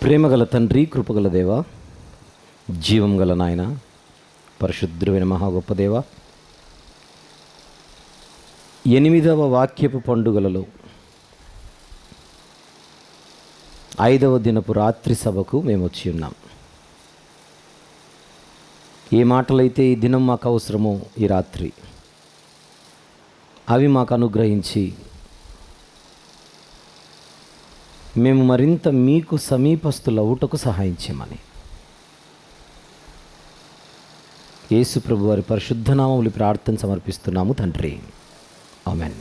ప్రేమగల తండ్రి, కృపగల దేవ, జీవం గల నాయన, పరిశుద్ధమైన మహా గొప్ప దేవ, 8వ వాక్యపు పండుగలలో 5వ దినపు రాత్రి సభకు మేము వచ్చి ఉన్నాం. ఏ మాటలైతే ఈ దినం మాకు అవసరమో ఈ రాత్రి అవి మాకు అనుగ్రహించి మేము మరింత మీకు సమీపస్తులవుటకు సహాయం చేయమని యేసు ప్రభు వారి పరిశుద్ధ నామములో ప్రార్థన సమర్పిస్తున్నాము తండ్రి, ఆమెన్.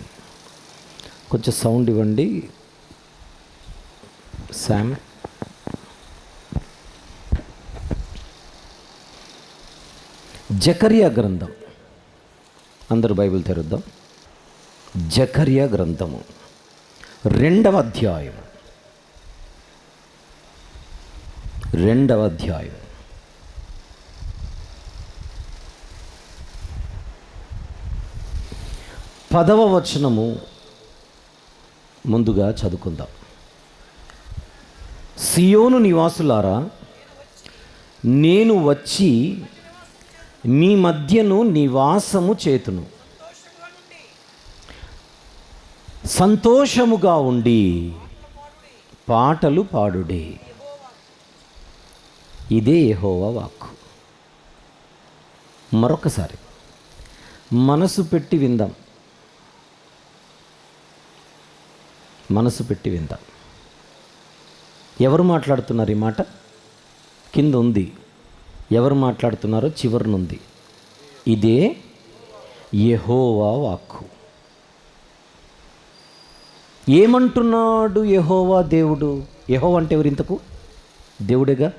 కొంచెం సౌండ్ ఇవ్వండి శామ్. జకర్యా గ్రంథం, అందరూ బైబిల్ తెరుద్దాం. జకర్యా గ్రంథము 2వ అధ్యాయం. 2వ అధ్యాయం 10వ వచనము ముందుగా చదువుకుందాం. సియోను నివాసులారా, నేను వచ్చి మీ మధ్యను నివాసము చేతును, సంతోషముగా ఉండి పాటలు పాడుడి. ఇదే యెహోవా వాక్కు. మరొకసారి మనసు పెట్టి విందాం, మనసు పెట్టి విందాం. ఎవరు మాట్లాడుతున్నారు ఈ మాట? కింద ఉంది. ఎవరు మాట్లాడుతున్నారో చివరినుంది. ఇదే యెహోవా వాక్కు. ఏమంటున్నాడు యెహోవా దేవుడు? యెహోవా అంటే ఎవరు ఇంతకు? దేవుడేగా.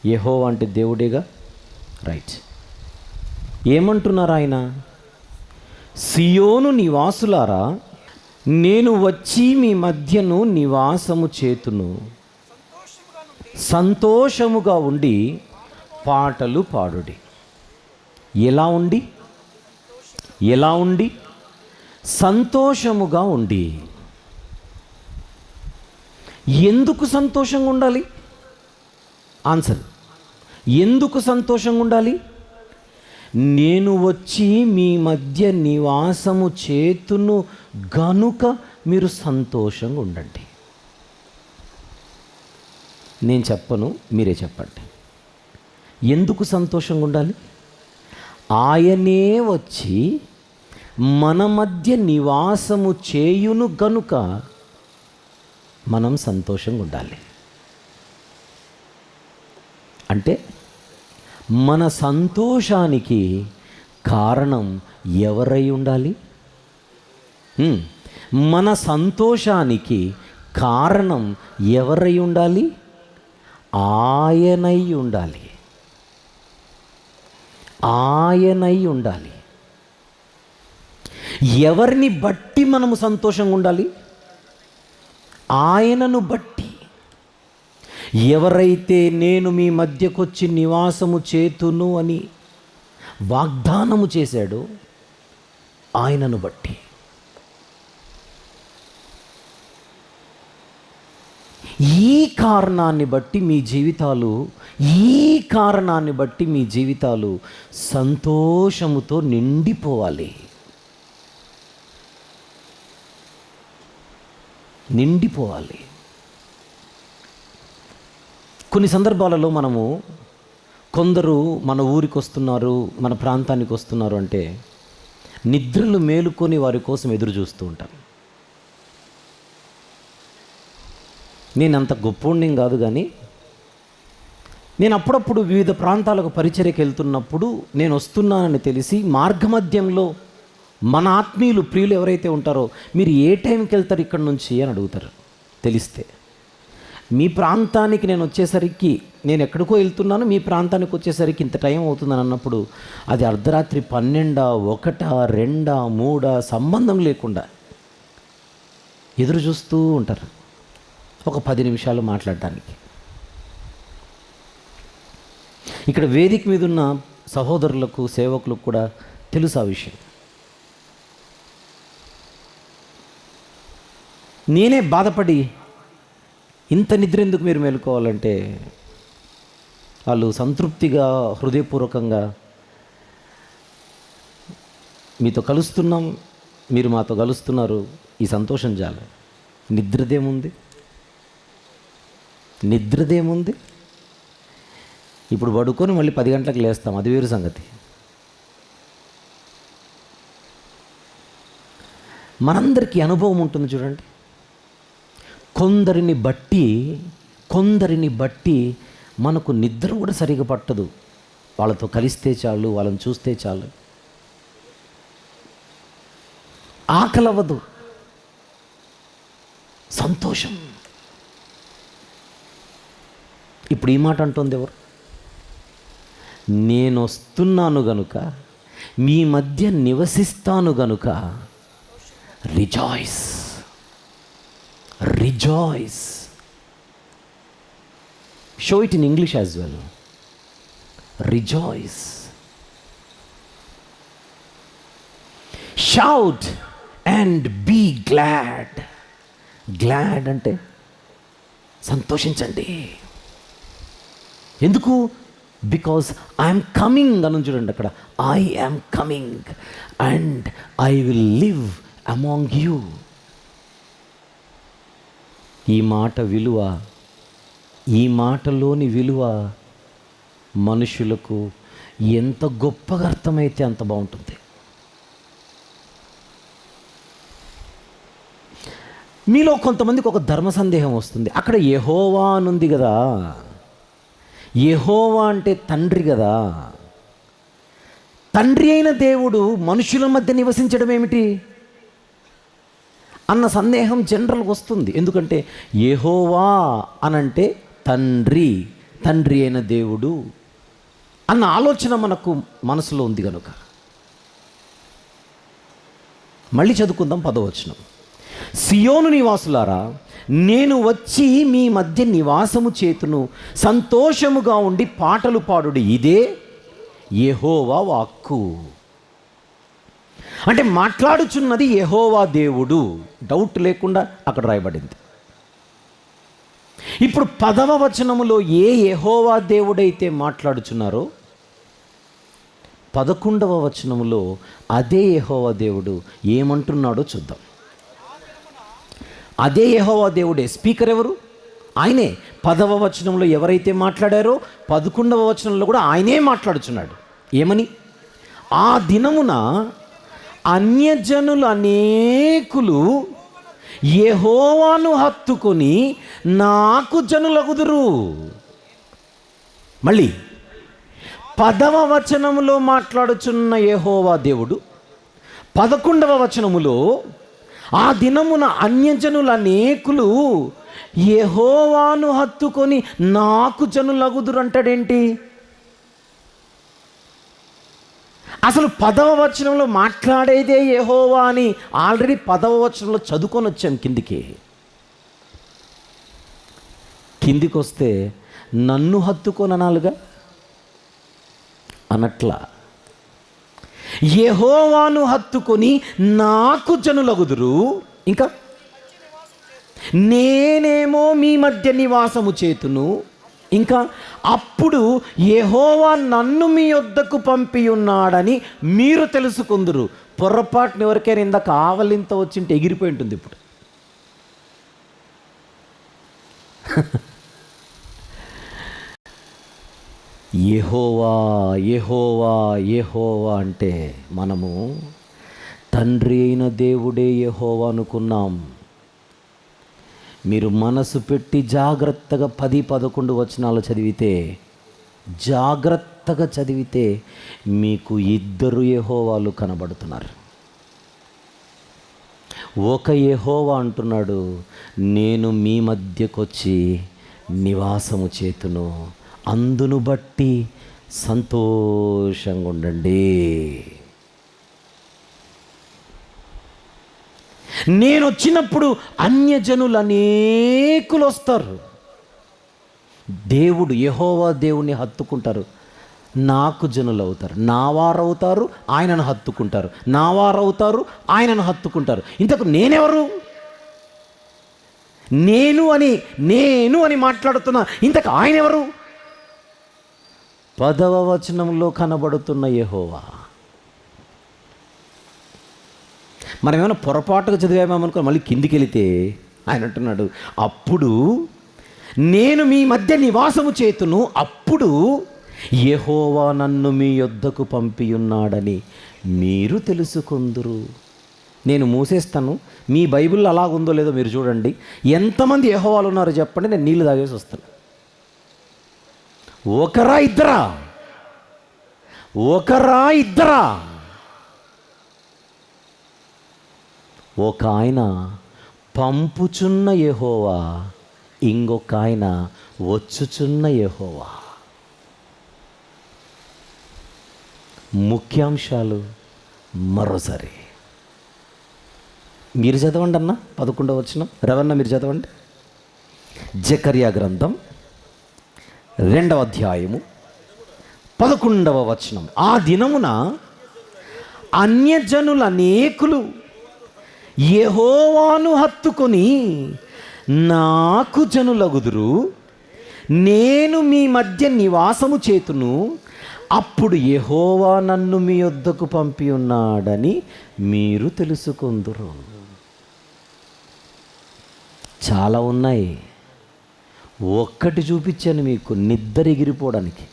యెహోవా అంటే దేవుడేగా, రైట్. ఏమంటున్నారు ఆయన? సియోను నివాసులారా, నేను వచ్చి మీ మధ్యను నివాసము చేతును, సంతోషముగా ఉండి పాటలు పాడుడి. ఎలా ఉండి? ఎలా ఉండి? సంతోషముగా ఉండి. ఎందుకు సంతోషంగా ఉండాలి? ఆన్సర్. ఎందుకు సంతోషంగా ఉండాలి? నేను వచ్చి మీ మధ్య నివాసము చేతును గనుక మీరు సంతోషంగా ఉండండి. నేను చెప్పను, మీరే చెప్పండి. ఎందుకు సంతోషంగా ఉండాలి? ఆయనే వచ్చి మన మధ్య నివాసము చేయును గనుక మనం సంతోషంగా ఉండాలి. అంటే మన సంతోషానికి కారణం ఎవరై ఉండాలి? మన సంతోషానికి కారణం ఎవరై ఉండాలి? ఆయనై ఉండాలి. ఆయనై ఉండాలి. ఎవరిని బట్టి మనము సంతోషంగా ఉండాలి? ఆయనను బట్టి. ఎవరైతే నేను మీ మధ్యకొచ్చి నివాసము చేతును అని వాగ్దానము చేశాడో ఆయనను బట్టి. ఈ కారణాన్ని బట్టి మీ జీవితాలు సంతోషముతో నిండిపోవాలి. నిండిపోవాలి. కొన్ని సందర్భాలలో మనము కొందరు మన ఊరికి వస్తున్నారు, మన ప్రాంతానికి వస్తున్నారు అంటే నిద్రలు మేలుకొని వారి కోసం ఎదురు చూస్తూ ఉంటాం. నేను అంత గొప్పోడిని కాదు, కానీ నేను అప్పుడప్పుడు వివిధ ప్రాంతాలకు పరిచర్యకి వెళ్తున్నప్పుడు నేను వస్తున్నానని తెలిసి మార్గమధ్యంలో మన ఆత్మీయులు, ప్రియులు ఎవరైతే ఉంటారో, మీరు ఏ టైంకి వెళ్తారు ఇక్కడ నుంచి అని అడుగుతారు. తెలిస్తే మీ ప్రాంతానికి నేను వచ్చేసరికి, నేను ఎక్కడికో వెళ్తున్నాను, మీ ప్రాంతానికి వచ్చేసరికి ఇంత టైం అవుతుందని అన్నప్పుడు అది అర్ధరాత్రి 12, 1, 2, 3 సంబంధం లేకుండా ఎదురు చూస్తూ ఉంటారు ఒక 10 నిమిషాలు మాట్లాడడానికి. ఇక్కడ వేదిక మీద ఉన్న సహోదరులకు, సేవకులకు కూడా తెలుసు ఆ విషయం. నేనే బాధపడి ఇంత నిద్ర ఎందుకు మీరు మేలుకోవాలంటే వాళ్ళు సంతృప్తిగా హృదయపూర్వకంగా మీతో కలుస్తున్నాం, మీరు మాతో కలుస్తున్నారు, ఈ సంతోషం చాలు. నిద్రదేముంది. ఇప్పుడు పడుకొని మళ్ళీ 10 గంటలకు లేస్తాం, అది వేరు సంగతి. మనందరికీ అనుభవం ఉంటుంది చూడండి. కొందరిని బట్టి మనకు నిద్ర కూడా సరిగా పట్టదు. వాళ్ళతో కలిస్తే చాలు, వాళ్ళని చూస్తే చాలు, ఆకలవ్వదు, సంతోషం. ఇప్పుడు ఈ మాట అంటుంది ఎవరు? నేను వస్తున్నాను గనుక, మీ మధ్య నివసిస్తాను గనుక rejoice. Show it in English as well. Rejoice. Shout and be glad. Glad అంటే సంతోషించండి. ఎందుకు? బికాస్ ఐఎమ్ కమింగ్ అని చూడండి అక్కడ. I am coming and I will live among you. ఈ మాటలోని విలువ మనుషులకు ఎంత గొప్పగా అర్థమైతే అంత బాగుంటుంది. మీలో కొంతమందికి ఒక ధర్మ సందేహం వస్తుంది. అక్కడ యెహోవా అనుంది కదా, యెహోవా అంటే తండ్రి కదా, తండ్రి అయిన దేవుడు మనుషుల మధ్య నివసించడం ఏమిటి అన్న సందేహం జనరల్గా వస్తుంది. ఎందుకంటే యెహోవా అనంటే తండ్రి అయిన దేవుడు అన్న ఆలోచన మనకు మనసులో ఉంది కనుక. మళ్ళీ చదువుకుందాం 10వ వచనం. సియోను నివాసులారా, నేను వచ్చి మీ మధ్య నివాసము చేతును, సంతోషముగా ఉండి పాటలు పాడుడి, ఇదే యెహోవా వాక్కు. అంటే మాట్లాడుచున్నది యెహోవా దేవుడు, డౌట్ లేకుండా అక్కడ రాయబడింది. ఇప్పుడు 10వ వచనములో ఏ యెహోవా దేవుడైతే మాట్లాడుచున్నారో 11వ వచనములో అదే యెహోవా దేవుడు ఏమంటున్నాడో చూద్దాం. అదే యెహోవా దేవుడే. స్పీకర్ ఎవరు? ఆయనే. 10వ వచనంలో ఎవరైతే మాట్లాడారో 11వ వచనంలో కూడా ఆయనే మాట్లాడుచున్నాడు. ఏమని? ఆ దినమున అన్యజనులు అనేకులు యెహోవాను హత్తుకొని నాకు జనులగుదురు. మళ్ళీ 10వ వచనములో మాట్లాడుచున్న యెహోవా దేవుడు 11వ వచనములో ఆ దినమున అన్యజనులు అనేకులు యెహోవాను హత్తుకొని నాకు జనులగుదురు అంటాడేంటి? అసలు 10వ వచనంలో మాట్లాడేదే యెహోవా అని ఆల్రెడీ 10వ వచనంలో చదువుకొని వచ్చాం. కిందికి వస్తే నన్ను హత్తుకొని అనాలిగా, అనట్లా. యెహోవాను హత్తుకొని నాకు జనులగుదురు, ఇంకా నేనేమో మీ మధ్య నివాసము చేతును, ఇంకా అప్పుడు యెహోవా నన్ను మీ యొద్దకు పంపి ఉన్నాడని మీరు తెలుసుకుందురు. పొరపాటున ఎవరికైనా ఇందాక ఆవలింత వచ్చింటే ఎగిరిపోయి ఉంటుంది. ఇప్పుడు యెహోవా యెహోవా యెహోవా అంటే మనము తండ్రి అయిన దేవుడే యెహోవా అనుకున్నాం. మీరు మనసు పెట్టి జాగ్రత్తగా 10-11 వచనాలు జాగ్రత్తగా చదివితే మీకు 2 యెహోవాలు కనబడుతున్నారు. ఒక యెహోవా అంటున్నాడు, నేను మీ మధ్యకొచ్చి నివాసము చేతును, అందును బట్టి సంతోషంగా ఉండండి. నేను వచ్చినప్పుడు అన్యజనులు అనేకులు వస్తారు. దేవుడు యెహోవా దేవుని హత్తుకుంటారు, నాకు జనులు అవుతారు. నా వారవుతారు, ఆయనను హత్తుకుంటారు. నా వారవుతారు, ఆయనను హత్తుకుంటారు. ఇంతకు నేనెవరు? నేను అని మాట్లాడుతున్నా. ఇంతకు ఆయన ఎవరు? 10వ వచనంలో కనబడుతున్న యెహోవా. మనం ఏమైనా పొరపాటుగా చదివామనుకో, మళ్ళీ కిందికి వెళితే ఆయన అంటున్నాడు, అప్పుడు నేను మీ మధ్య నివాసము చేతును, అప్పుడు యెహోవా నన్ను మీ యొద్దకు పంపియున్నాడని మీరు తెలుసుకొందురు. నేను మూసేస్తాను. మీ బైబిల్లో అలాగుందో లేదో మీరు చూడండి. ఎంతమంది యెహోవాలు ఉన్నారో చెప్పండి, నేను నీళ్ళు తాగేసి వస్తాను. ఒకరా ఇద్దరా? ఒక ఆయన పంపుచున్న యెహోవా, ఇంకొక ఆయన వచ్చుచున్న యెహోవా. ముఖ్యాంశాలు మరోసారి మీరు చదవండి అన్న. 11వ వచనం రవణ మీరు చదవండి. జకర్యా గ్రంథం 2వ అధ్యాయము 11వ వచనం. ఆ దినమున అన్యజనుల అనేకులు యెహోవాను హత్తుకొని నాకు జనులగుదురు, నేను మీ మధ్య నివాసము చేతును, అప్పుడు యెహోవా నన్ను మీ యొద్దకు పంపి ఉన్నాడని మీరు తెలుసుకొందురు. చాలా ఉన్నాయి, ఒక్కటి చూపించాను మీకు నిద్ర ఎగిరిపోవడానికి.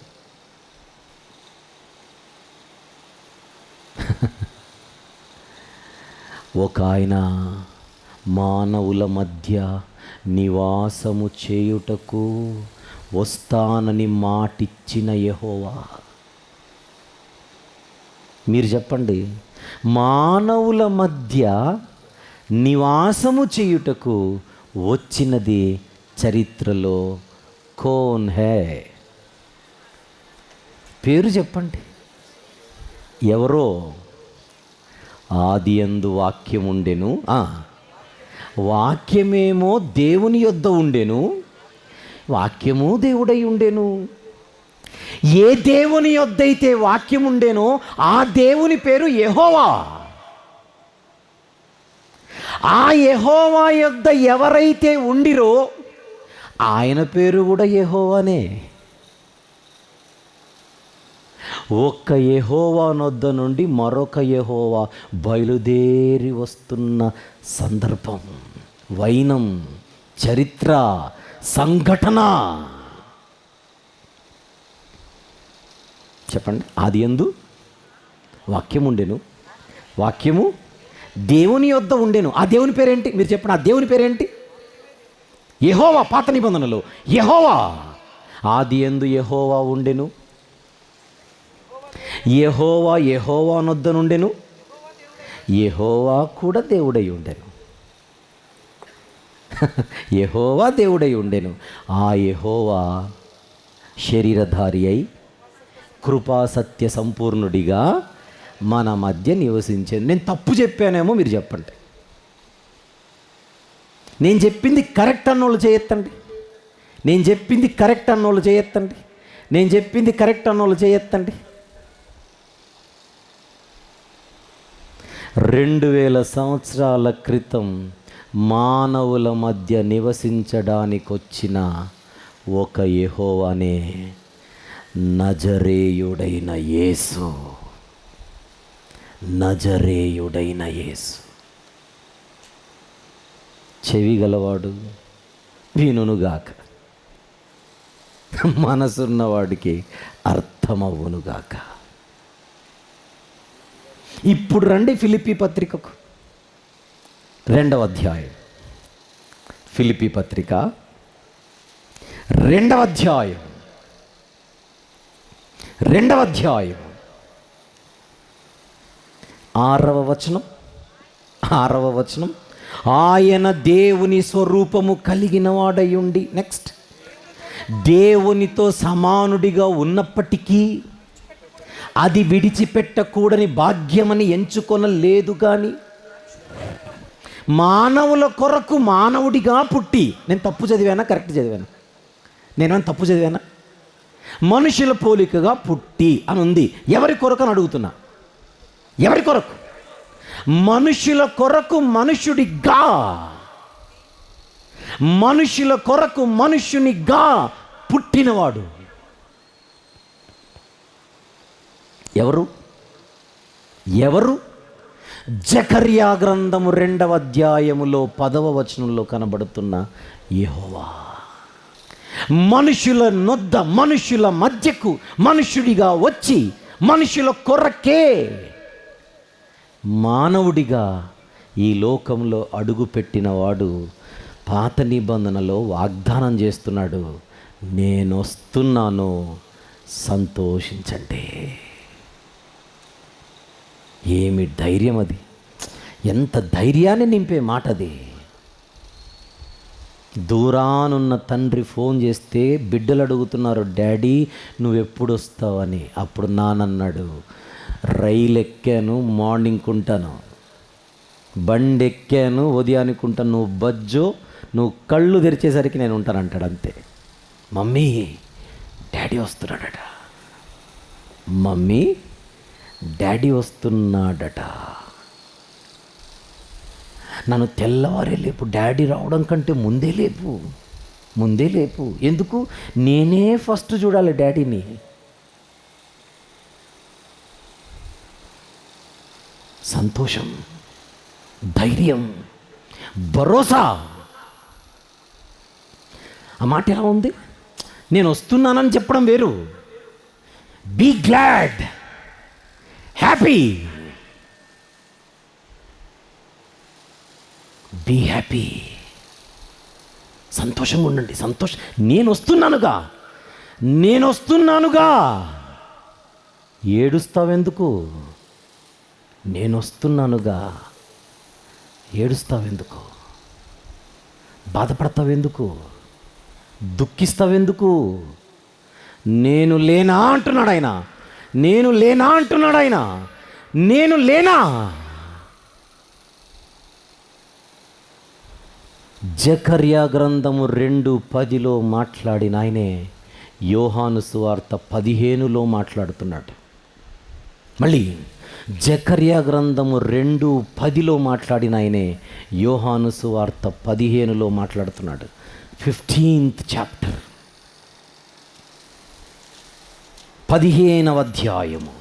ఒక ఆయన మానవుల మధ్య నివాసము చేయుటకు వస్తానని మాటిచ్చిన యెహోవా. మీరు చెప్పండి, మానవుల మధ్య నివాసము చేయుటకు వచ్చినది చరిత్రలో కోన్ హే? పేరు చెప్పండి. ఎవరో? ఆదియందు వాక్యం ఉండెను, వాక్యమేమో దేవుని యొద్ద ఉండెను, వాక్యము దేవుడై ఉండెను. ఏ దేవుని యొద్ద అయితే వాక్యం ఉండేనో ఆ దేవుని పేరు యెహోవా. ఆ యెహోవా యొద్ద ఎవరైతే ఉండిరో ఆయన పేరు కూడా యెహోవానే. ఒక్క యెహోవా నొద్ద నుండి మరొక యెహోవా బయలుదేరి వస్తున్న సందర్భం, వైనం, చరిత్ర, సంఘటన. చెప్పండి. ఆదియందు వాక్యం ఉండెను, వాక్యము దేవుని యొద్ద ఉండెను. ఆ దేవుని పేరేంటి? మీరు చెప్పండి. ఆ దేవుని పేరేంటి? యెహోవా. పాత నిబంధనలో యెహోవా. ఆదియందు యెహోవా ఉండెను, యెహోవా నొద్ద నుండెను, యెహోవా కూడా దేవుడై ఉండెను. యెహోవా దేవుడై ఉండెను. ఆ యెహోవా శరీరధారి అయి కృపా సత్య సంపూర్ణుడిగా మన మధ్య నివసించాను. నేను తప్పు చెప్పానేమో మీరు చెప్పండి. నేను చెప్పింది కరెక్ట్ అన్నోళ్ళు చేయెత్తండి. నేను చెప్పింది కరెక్ట్ అన్నోళ్ళు చేయెత్తండి. నేను చెప్పింది కరెక్ట్ అన్నోళ్ళు చేయెత్తండి. 2000 సంవత్సరాల క్రితం మానవుల మధ్య నివసించడానికి వచ్చిన ఒక యెహోవానే నజరేయుడైన యేసు. నజరేయుడైన యేసు. చెవి గలవాడు వినుగాక, మనసున్నవాడికి అర్థమవునుగాక. ఇప్పుడు రండి ఫిలిప్పీ పత్రికకు 2వ అధ్యాయం. ఫిలిప్పీ పత్రిక 2వ అధ్యాయం 6వ వచనం. ఆయన దేవుని స్వరూపము కలిగిన వాడై ఉండి, నెక్స్ట్, దేవునితో సమానుడిగా ఉన్నప్పటికీ అది విడిచిపెట్టకూడని భాగ్యమని ఎంచుకొనలేదు. కానీ మానవుల కొరకు మానవుడిగా పుట్టి, నేను తప్పు చదివానా కరెక్ట్ చదివానా? నేనేమైనా తప్పు చదివానా? మనుషుల పోలికగా పుట్టి అని ఉంది. ఎవరి కొరకు అని అడుగుతున్నా. ఎవరి కొరకు? మనుషుల కొరకు మనుషుడిగా. మనుషుల కొరకు మనుష్యునిగా పుట్టినవాడు. ఎవరు? జకర్యా గ్రంథము 2వ అధ్యాయములో 10వ వచనంలో కనబడుతున్న యెహోవా. మనుషుల నొద్ద, మనుషుల మధ్యకు మనుష్యుడిగా వచ్చి మనుషుల కొరకే మానవుడిగా ఈ లోకంలో అడుగుపెట్టినవాడు పాత నిబంధనలో వాగ్దానం చేస్తున్నాడు, నేను వస్తున్నాను, సంతోషించండి. ఏమి ధైర్యం అది! ఎంత ధైర్యాన్ని నింపే మాట అది. దూరానున్న తండ్రి ఫోన్ చేస్తే బిడ్డలు అడుగుతున్నారు, డాడీ నువ్వెప్పుడు వస్తావని. అప్పుడు నాన్నన్నాడు, రైలు ఎక్కాను మార్నింగ్కి ఉంటాను, బండి ఎక్కాను ఉదయానికి ఉంటాను, నువ్వు బజ్జో, నువ్వు కళ్ళు తెరిచేసరికి నేను ఉంటాను అంటాడు. అంతే. మమ్మీ డాడీ వస్తున్నాడట, మమ్మీ డాడీ వస్తున్నాడట. నన్ను తెల్లవారే లేపు, డాడీ రావడం కంటే ముందే లేపు. ఎందుకు? నేనే ఫస్ట్ చూడాలి డాడీని. సంతోషం, ధైర్యం, భరోసా. ఆ మాట ఎలా ఉంది? నేను వస్తున్నానని చెప్పడం వేరు. Be glad, happy, be happy. సంతోషంగా ఉండండి. నేను వస్తున్నానుగా. ఏడుస్తావెందుకు? నేను వస్తున్నానుగా. ఏడుస్తావెందుకు? బాధపడతావెందుకు? దుఃఖిస్తావెందుకు? నేను లేనా అంటున్నాడు ఆయన. నేను లేనా? జకర్యా గ్రంథము 2:10లో మాట్లాడిన ఆయనే యోహాను సువార్త 15లో మాట్లాడుతున్నాడు. మళ్ళీ జకర్యా గ్రంథము 2:10లో మాట్లాడిన ఆయనే యోహాను సువార్త 15లో మాట్లాడుతున్నాడు. 15th చాప్టర్, 15వ అధ్యాయము,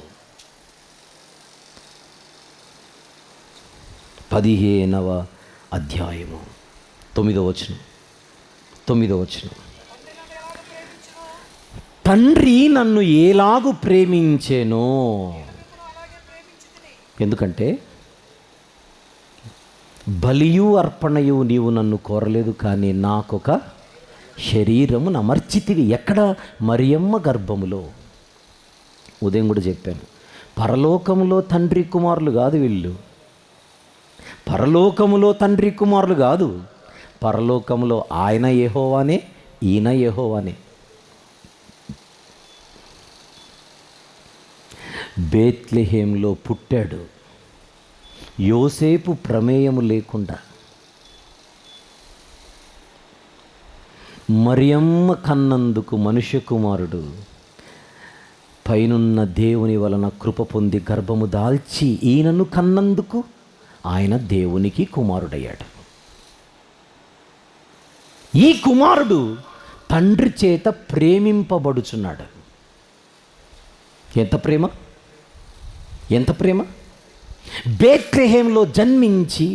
15వ అధ్యాయము 9వ వచనం. తండ్రి నన్ను ఎలాగు ప్రేమించెనో. ఎందుకంటే బలియు అర్పణయు నీవు నన్ను కోరలేదు, కానీ నాకొక శరీరమును అమర్చితివి. ఎక్కడ? మరియమ్మ గర్భములో. ఉదయం కూడా చెప్పాను, పరలోకములో తండ్రి కుమారులు కాదు వీళ్ళు. పరలోకములో ఆయన యెహోవానే, ఈయన యెహోవానే. బేత్లెహేంలో పుట్టాడు, యోసేపు ప్రమేయము లేకుండా. మరియమ్మ కన్నందుకు మనుష్య కుమారుడు పైనున్న దేవుని వలన కృప పొంది గర్భము దాల్చి ఈయనను కన్నందుకు ఆయన దేవునికి కుమారుడయ్యాడు. ఈ కుమారుడు తండ్రి చేత ప్రేమింపబడుచున్నాడు. ఎంత ప్రేమ! బేత్లెహేంలో జన్మించి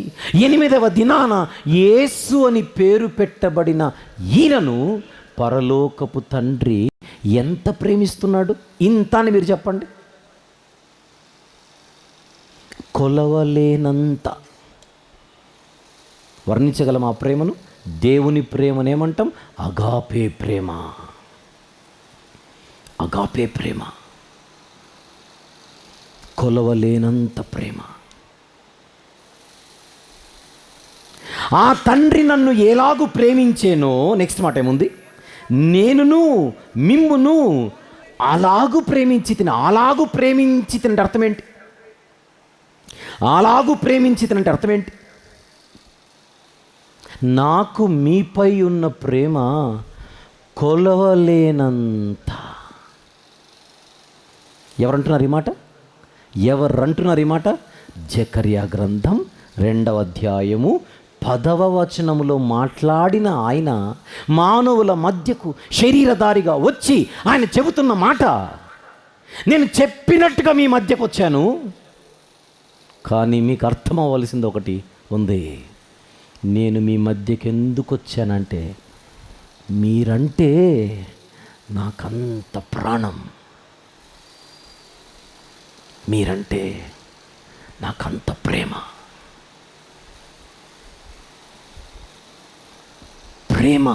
8వ దినాన యేసు అని పేరు పెట్టబడిన ఈయనను పరలోకపు తండ్రి ఎంత ప్రేమిస్తున్నాడు? ఇంత అని మీరు చెప్పండి. కొలవలేనంత వర్ణించగలం ఆ ప్రేమను. దేవుని ప్రేమనేమంటాం? అగాపే ప్రేమ. కొలవలేనంత ప్రేమ. ఆ తండ్రి నన్ను ఎలాగు ప్రేమించేనో, నెక్స్ట్ మాట ఏముంది? నేనును మిమ్మును అలాగు ప్రేమించితిని. అలాగు ప్రేమించితినంటే అర్థం ఏంటి? నాకు మీపై ఉన్న ప్రేమ కొలవలేనంత. ఎవరంటున్నారు ఈ మాట? జకర్యా గ్రంథం 2వ అధ్యాయము 10వ వచనములో మాట్లాడిన ఆయన మానవుల మధ్యకు శరీరధారిగా వచ్చి ఆయన చెబుతున్న మాట, నేను చెప్పినట్టుగా మీ మధ్యకు వచ్చాను, కానీ మీకు అర్థం అవ్వాల్సింది ఒకటి ఉంది. నేను మీ మధ్యకి ఎందుకు వచ్చానంటే మీరంటే నాకంత ప్రాణం, మీరంటే నాకంత ప్రేమ. ప్రేమ.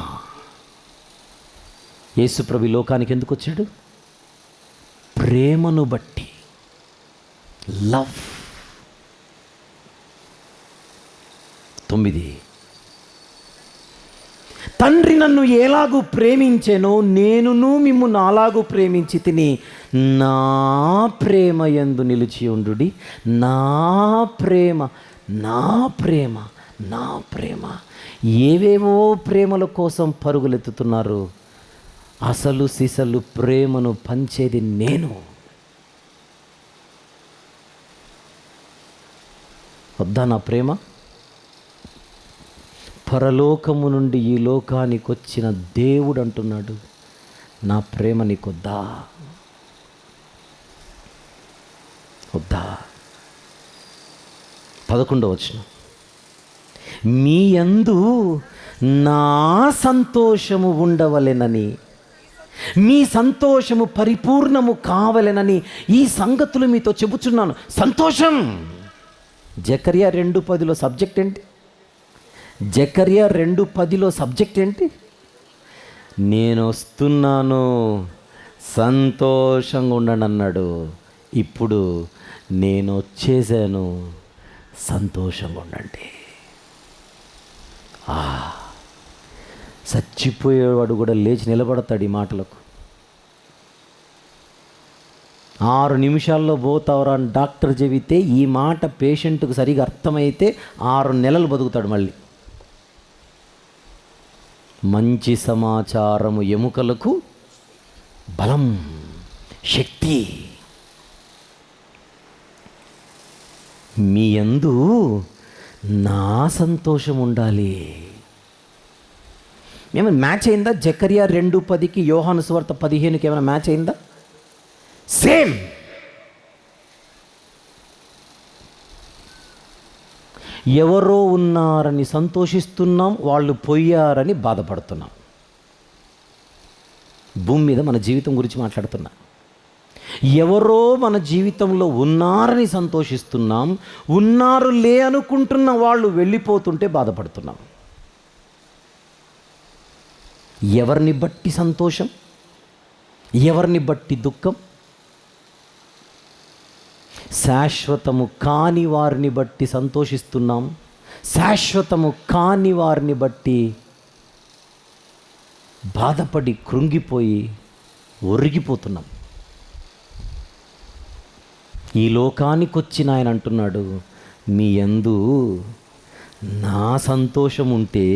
యేసుప్రభు లోకానికి ఎందుకు వచ్చాడు? ప్రేమను బట్టి. లవ్. 9, తండ్రి నన్ను ఎలాగూ ప్రేమించెనో నేనును మిమ్మును అలాగూ ప్రేమించి తిని నా ప్రేమ యందు నిలిచి ఉండుడి. నా ప్రేమ, నా ప్రేమ, నా ప్రేమ. ఏవేవో ప్రేమల కోసం పరుగులెత్తుతున్నారు. అసలు సిసలు ప్రేమను పంచేది నేను. వద్దా నా ప్రేమ? పరలోకము నుండి ఈ లోకానికి వచ్చిన దేవుడు అంటున్నాడు, నా ప్రేమ నీకొద్దా? వద్దా? 11వ వచనం, మీ యందు నా సంతోషము ఉండవలెనని, మీ సంతోషము పరిపూర్ణము కావలెనని ఈ సంగతులు మీతో చెబుచున్నాను. సంతోషం. జకర్యా 2:10లో సబ్జెక్ట్ ఏంటి? జకర్యా 2:10లో సబ్జెక్ట్ ఏంటి? నేను వస్తున్నాను, సంతోషంగా ఉండండి అన్నాడు. ఇప్పుడు నేను వచ్చేసాను, సంతోషంగా ఉండండి. చచ్చిపోయేవాడు కూడా లేచి నిలబడతాడు ఈ మాటలకు. 6 నిమిషాల్లో పోతావరా అని డాక్టర్ చెబితే ఈ మాట పేషెంట్కు సరిగా అర్థమైతే 6 నెలలు బతుకుతాడు మళ్ళీ. మంచి సమాచారము ఎముకలకు బలం, శక్తి. మీ యందు నా సంతోషం ఉండాలి. ఏమైనా మ్యాచ్ అయిందా? జకర్యా 2:10కి యోహాను సువార్త 15కి ఏమైనా మ్యాచ్ అయిందా? సేమ్. ఎవరో ఉన్నారని సంతోషిస్తున్నాం, వాళ్ళు పోయారని బాధపడుతున్నాం. భూమి మీద మన జీవితం గురించి మాట్లాడుతున్నా. ఎవరో మన జీవితంలో ఉన్నారని సంతోషిస్తున్నాం, ఉన్నారు లే అనుకుంటున్న వాళ్ళు వెళ్ళిపోతుంటే బాధపడుతున్నాం. ఎవరిని బట్టి సంతోషం, ఎవరిని బట్టి దుఃఖం? శాశ్వతము కాని వారిని బట్టి సంతోషిస్తున్నాం, శాశ్వతము కాని వారిని బట్టి బాధపడి కృంగిపోయి ఒరిగిపోతున్నాం. ఈ లోకానికి వచ్చిన ఆయన అంటున్నాడు, మీ యందు నా సంతోషం ఉంటే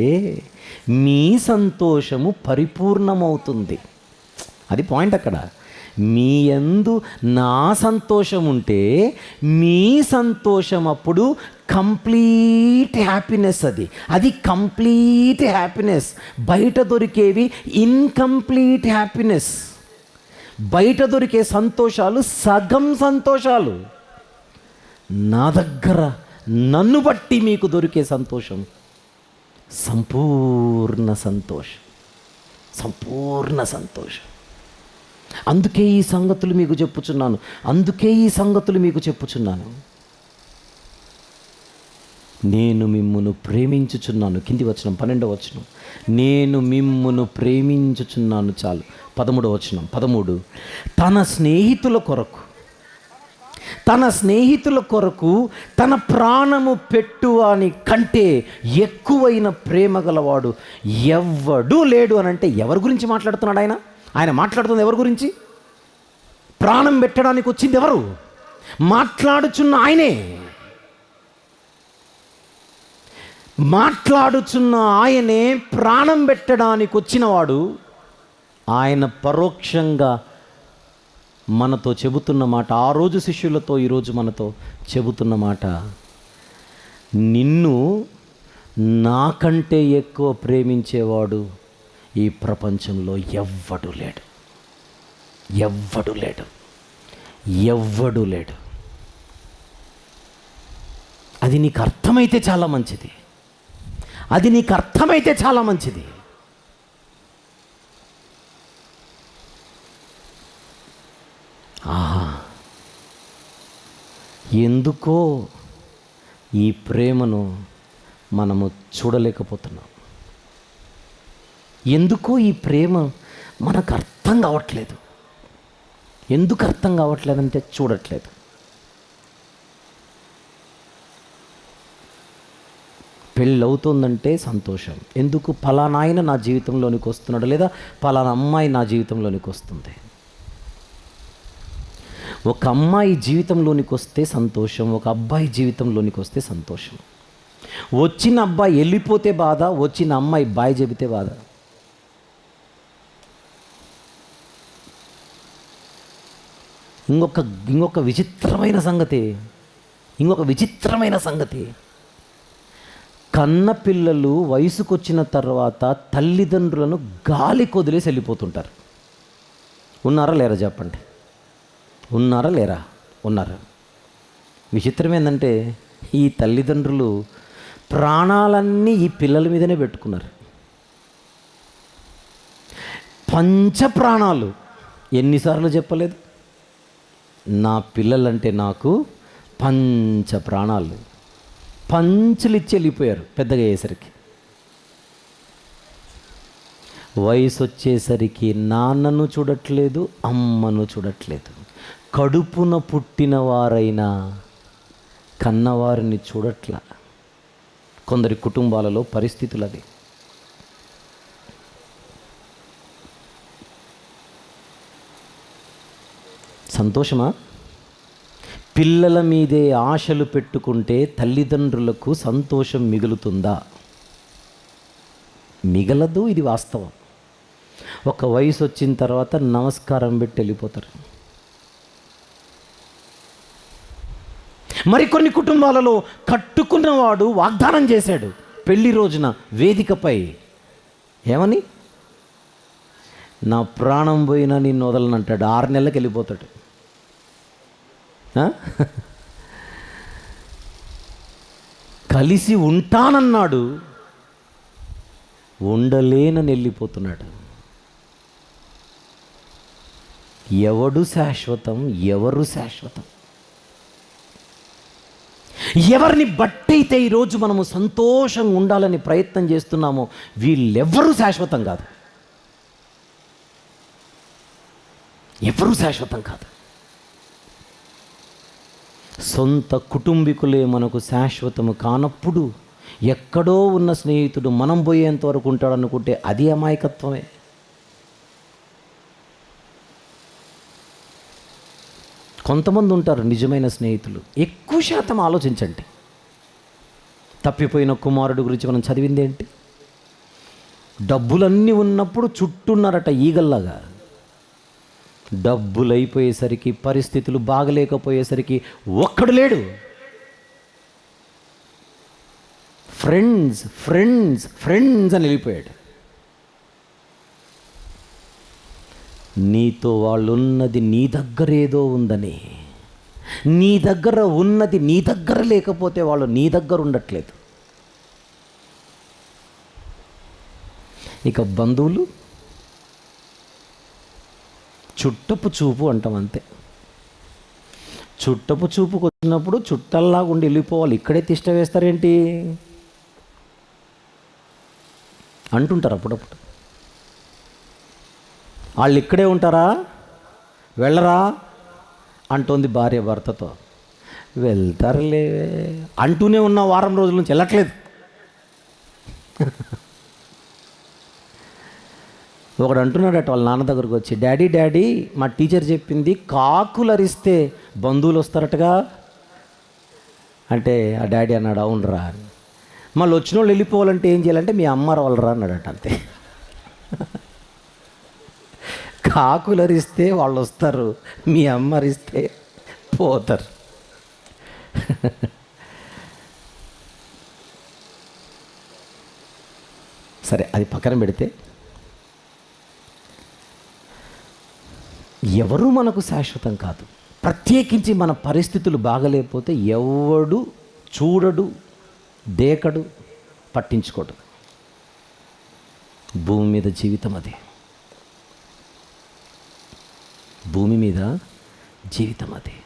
మీ సంతోషము పరిపూర్ణమవుతుంది. అది పాయింట్ అక్కడ. మీ యందు నా సంతోషం ఉంటే మీ సంతోషం అప్పుడు కంప్లీట్ హ్యాపీనెస్. అది కంప్లీట్ హ్యాపీనెస్. బయట దొరికేవి ఇన్కంప్లీట్ హ్యాపీనెస్. బయట దొరికే సంతోషాలు సగం సంతోషాలు. నా దగ్గర నన్ను బట్టి మీకు దొరికే సంతోషం సంపూర్ణ సంతోషం, సంపూర్ణ సంతోషం. అందుకే ఈ సంగతులు మీకు చెప్పుచున్నాను. నేను మిమ్మును ప్రేమించుచున్నాను. కింది వచనం 12వ వచనం, నేను మిమ్మును ప్రేమించుచున్నాను. చాలు. 13వ వచనం 13, తన స్నేహితుల కొరకు తన ప్రాణము పెట్టువాని కంటే ఎక్కువైన ప్రేమ గలవాడు ఎవ్వడూ లేడు అని అంటే ఎవరి గురించి మాట్లాడుతున్నాడు ఆయన? ఆయన మాట్లాడుతుంది ఎవరి గురించి? ప్రాణం పెట్టడానికి వచ్చింది ఎవరు? మాట్లాడుచున్న ఆయనే. మాట్లాడుచున్న ఆయనే ప్రాణం పెట్టడానికి వచ్చినవాడు. ఆయన పరోక్షంగా మనతో చెబుతున్న మాట, ఆ రోజు శిష్యులతో ఈరోజు మనతో చెబుతున్న మాట, నిన్ను నాకంటే ఎక్కువ ప్రేమించేవాడు ఈ ప్రపంచంలో ఎవ్వడు లేడు, ఎవ్వడు లేడు, ఎవ్వడు లేడు. అది నీకు అర్థమైతే చాలా మంచిది, అది నీకు అర్థమైతే చాలా మంచిది. ఆహా, ఎందుకో ఈ ప్రేమను మనము చూడలేకపోతున్నాం. ఎందుకో ఈ ప్రేమ మనకు అర్థం కావట్లేదు. ఎందుకు అర్థం కావట్లేదంటే చూడట్లేదు. పెళ్ళవుతుందంటే సంతోషం. ఎందుకు? ఫలానా ఆయన నా జీవితంలోనికి వస్తున్నాడు, లేదా ఫలానా అమ్మాయి నా జీవితంలోనికి వస్తుంది. ఒక అమ్మాయి జీవితంలోనికి వస్తే సంతోషం, ఒక అబ్బాయి జీవితంలోనికి వస్తే సంతోషం. వచ్చిన అబ్బాయి వెళ్ళిపోతే బాధ, వచ్చిన అమ్మాయి బాయ్ చెబితే బాధ. ఇంకొక విచిత్రమైన సంగతి, కన్న పిల్లలు వయసుకొచ్చిన తర్వాత తల్లిదండ్రులను గాలి కొదిలేసి వెళ్ళిపోతుంటారు. ఉన్నారా లేరా చెప్పండి? ఉన్నారా లేరా? ఉన్నారు. విచిత్రం ఏంటంటే ఈ తల్లిదండ్రులు ప్రాణాలన్నీ ఈ పిల్లల మీదనే పెట్టుకున్నారు. పంచ ప్రాణాలు. ఎన్నిసార్లు చెప్పలేదు? నా పిల్లలంటే నాకు పంచ ప్రాణాలు. పంచులు ఇచ్చి వెళ్ళిపోయారు పెద్దగా అయ్యేసరికి. వయసు వచ్చేసరికి నాన్నను చూడట్లేదు, అమ్మను చూడట్లేదు. కడుపున పుట్టిన వారైనా కన్నవారిని చూడట్లా. కొందరి కుటుంబాలలో పరిస్థితులు అది. సంతోషమా? పిల్లల మీదే ఆశలు పెట్టుకుంటే తల్లిదండ్రులకు సంతోషం మిగులుతుందా? మిగలదు. ఇది వాస్తవం. ఒక వయసు వచ్చిన తర్వాత నమస్కారం పెట్టి వెళ్ళిపోతారు. మరికొన్ని కుటుంబాలలో కట్టుకున్నవాడు వాగ్దానం చేశాడు పెళ్లి రోజున వేదికపై, ఏమని? నా ప్రాణం పోయినా నిన్ను వదలనంటాడు. 6 నెలలకు వెళ్ళిపోతాడు. కలిసి ఉంటానన్నాడు, ఉండలేనని వెళ్ళిపోతున్నాడు. ఎవడు శాశ్వతం? ఎవరు శాశ్వతం? ఎవరిని బట్టయితే ఈరోజు మనము సంతోషంగా ఉండాలని ప్రయత్నం చేస్తున్నామో వీళ్ళెవ్వరూ శాశ్వతం కాదు. ఎవరూ శాశ్వతం కాదు. సొంత కుటుంబీకులే మనకు శాశ్వతము కానప్పుడు ఎక్కడో ఉన్న స్నేహితుడు మనం పోయేంత వరకు ఉంటాడు అనుకుంటే అది అమాయకత్వమే. కొంతమంది ఉంటారు నిజమైన స్నేహితులు. ఎక్కువ శాతం ఆలోచించండి. తప్పిపోయిన కుమారుడు గురించి మనం చదివింది ఏంటి? డబ్బులన్నీ ఉన్నప్పుడు చుట్టూన్నారట ఈగల్లాగా. డబ్బులు అయిపోయేసరికి, పరిస్థితులు బాగలేకపోయేసరికి ఒక్కడు లేడు. ఫ్రెండ్స్ ఫ్రెండ్స్ ఫ్రెండ్స్ అని వెళ్ళిపోయాడు. నీతో వాళ్ళున్నది నీ దగ్గర ఏదో ఉందని, నీ దగ్గర ఉన్నది నీ దగ్గర లేకపోతే వాళ్ళు నీ దగ్గర ఉండట్లేదు. ఇక బంధువులు చుట్టపు చూపు అంటాం అంతే. చుట్టపు చూపుకు వచ్చినప్పుడు చుట్టల్లాగా ఉండి వెళ్ళిపోవాలి. ఇక్కడే తిష్ట వేస్తారేంటి అంటుంటారు అప్పుడప్పుడు. వాళ్ళు ఇక్కడే ఉంటారా, వెళ్ళరా అంటోంది భార్య భర్తతో. వెళ్తారులే అంటూనే ఉన్న వారం రోజుల నుంచి వెళ్ళట్లేదు. ఒకడు అంటున్నాడట వాళ్ళ నాన్న దగ్గరకు వచ్చి, డాడీ డాడీ మా టీచర్ చెప్పింది కాకులు అరిస్తే బంధువులు వస్తారటగా అంటే ఆ డాడీ అన్నాడు అవునరా. మళ్ళీ వచ్చిన వాళ్ళు వెళ్ళిపోవాలంటే ఏం చేయాలంటే మీ అమ్మ వాళ్ళరా అన్నాడట. అంతే. కాకులు అరిస్తే వాళ్ళు వస్తారు, మీ అమ్మ అరిస్తే పోతారు. సరే, అది పక్కన పెడితే ఎవరు మనకు శాశ్వతం కాదు. ప్రత్యేకించి మన పరిస్థితులు బాగలేకపోతే ఎవడు చూడడు, దేకడు, పట్టించుకోడు. భూమి మీద జీవితం అదే. భూమి మీద జీవితం అదే.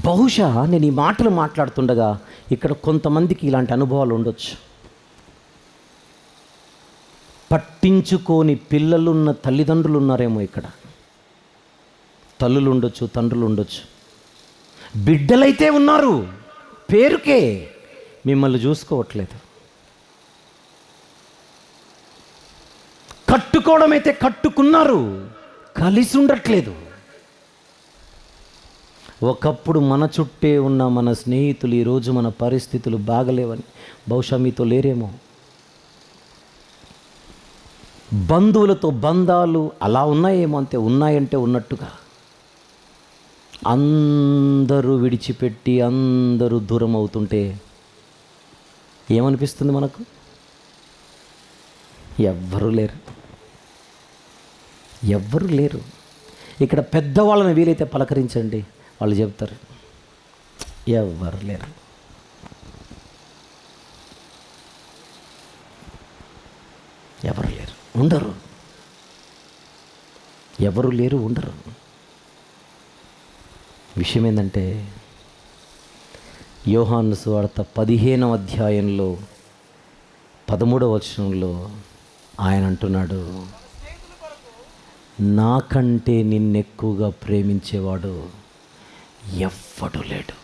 బహుశా నేను ఈ మాటలు మాట్లాడుతుండగా ఇక్కడ కొంతమందికి ఇలాంటి అనుభవాలు ఉండొచ్చు. పట్టించుకోని పిల్లలున్న తల్లిదండ్రులు ఉన్నారేమో ఇక్కడ. తల్లులు ఉండొచ్చు, తండ్రులు ఉండొచ్చు, బిడ్డలైతే ఉన్నారు, పేరుకే మిమ్మల్ని చూసుకోవట్లేదు. కట్టుకోవడం అయితే కట్టుకున్నారు, కలిసి ఉండట్లేదు. ఒకప్పుడు మన చుట్టే ఉన్న మన స్నేహితులు ఈరోజు మన పరిస్థితులు బాగలేవని బహుశా మీతో లేరేమో. బంధువులతో బంధాలు అలా ఉన్నాయేమో, అంతే, ఉన్నాయంటే ఉన్నట్టుగా. అందరూ విడిచిపెట్టి అందరూ దూరం అవుతుంటే ఏమనిపిస్తుంది మనకు? ఎవ్వరూ లేరు, ఎవ్వరూ లేరు. ఇక్కడ పెద్దవాళ్ళని వీలైతే పలకరించండి, వాళ్ళు చెప్తారు ఎవ్వరు లేరు. ఎవరు లేరు, ఉండరు. ఎవరు లేరు, ఉండరు. విషయం ఏంటంటే యోహాను సువార్త 15వ అధ్యాయంలో 13వ వచనంలో ఆయన అంటున్నాడు, నాకంటే నిన్నెక్కువగా ప్రేమించేవాడు ఎవ్వడు లేడు,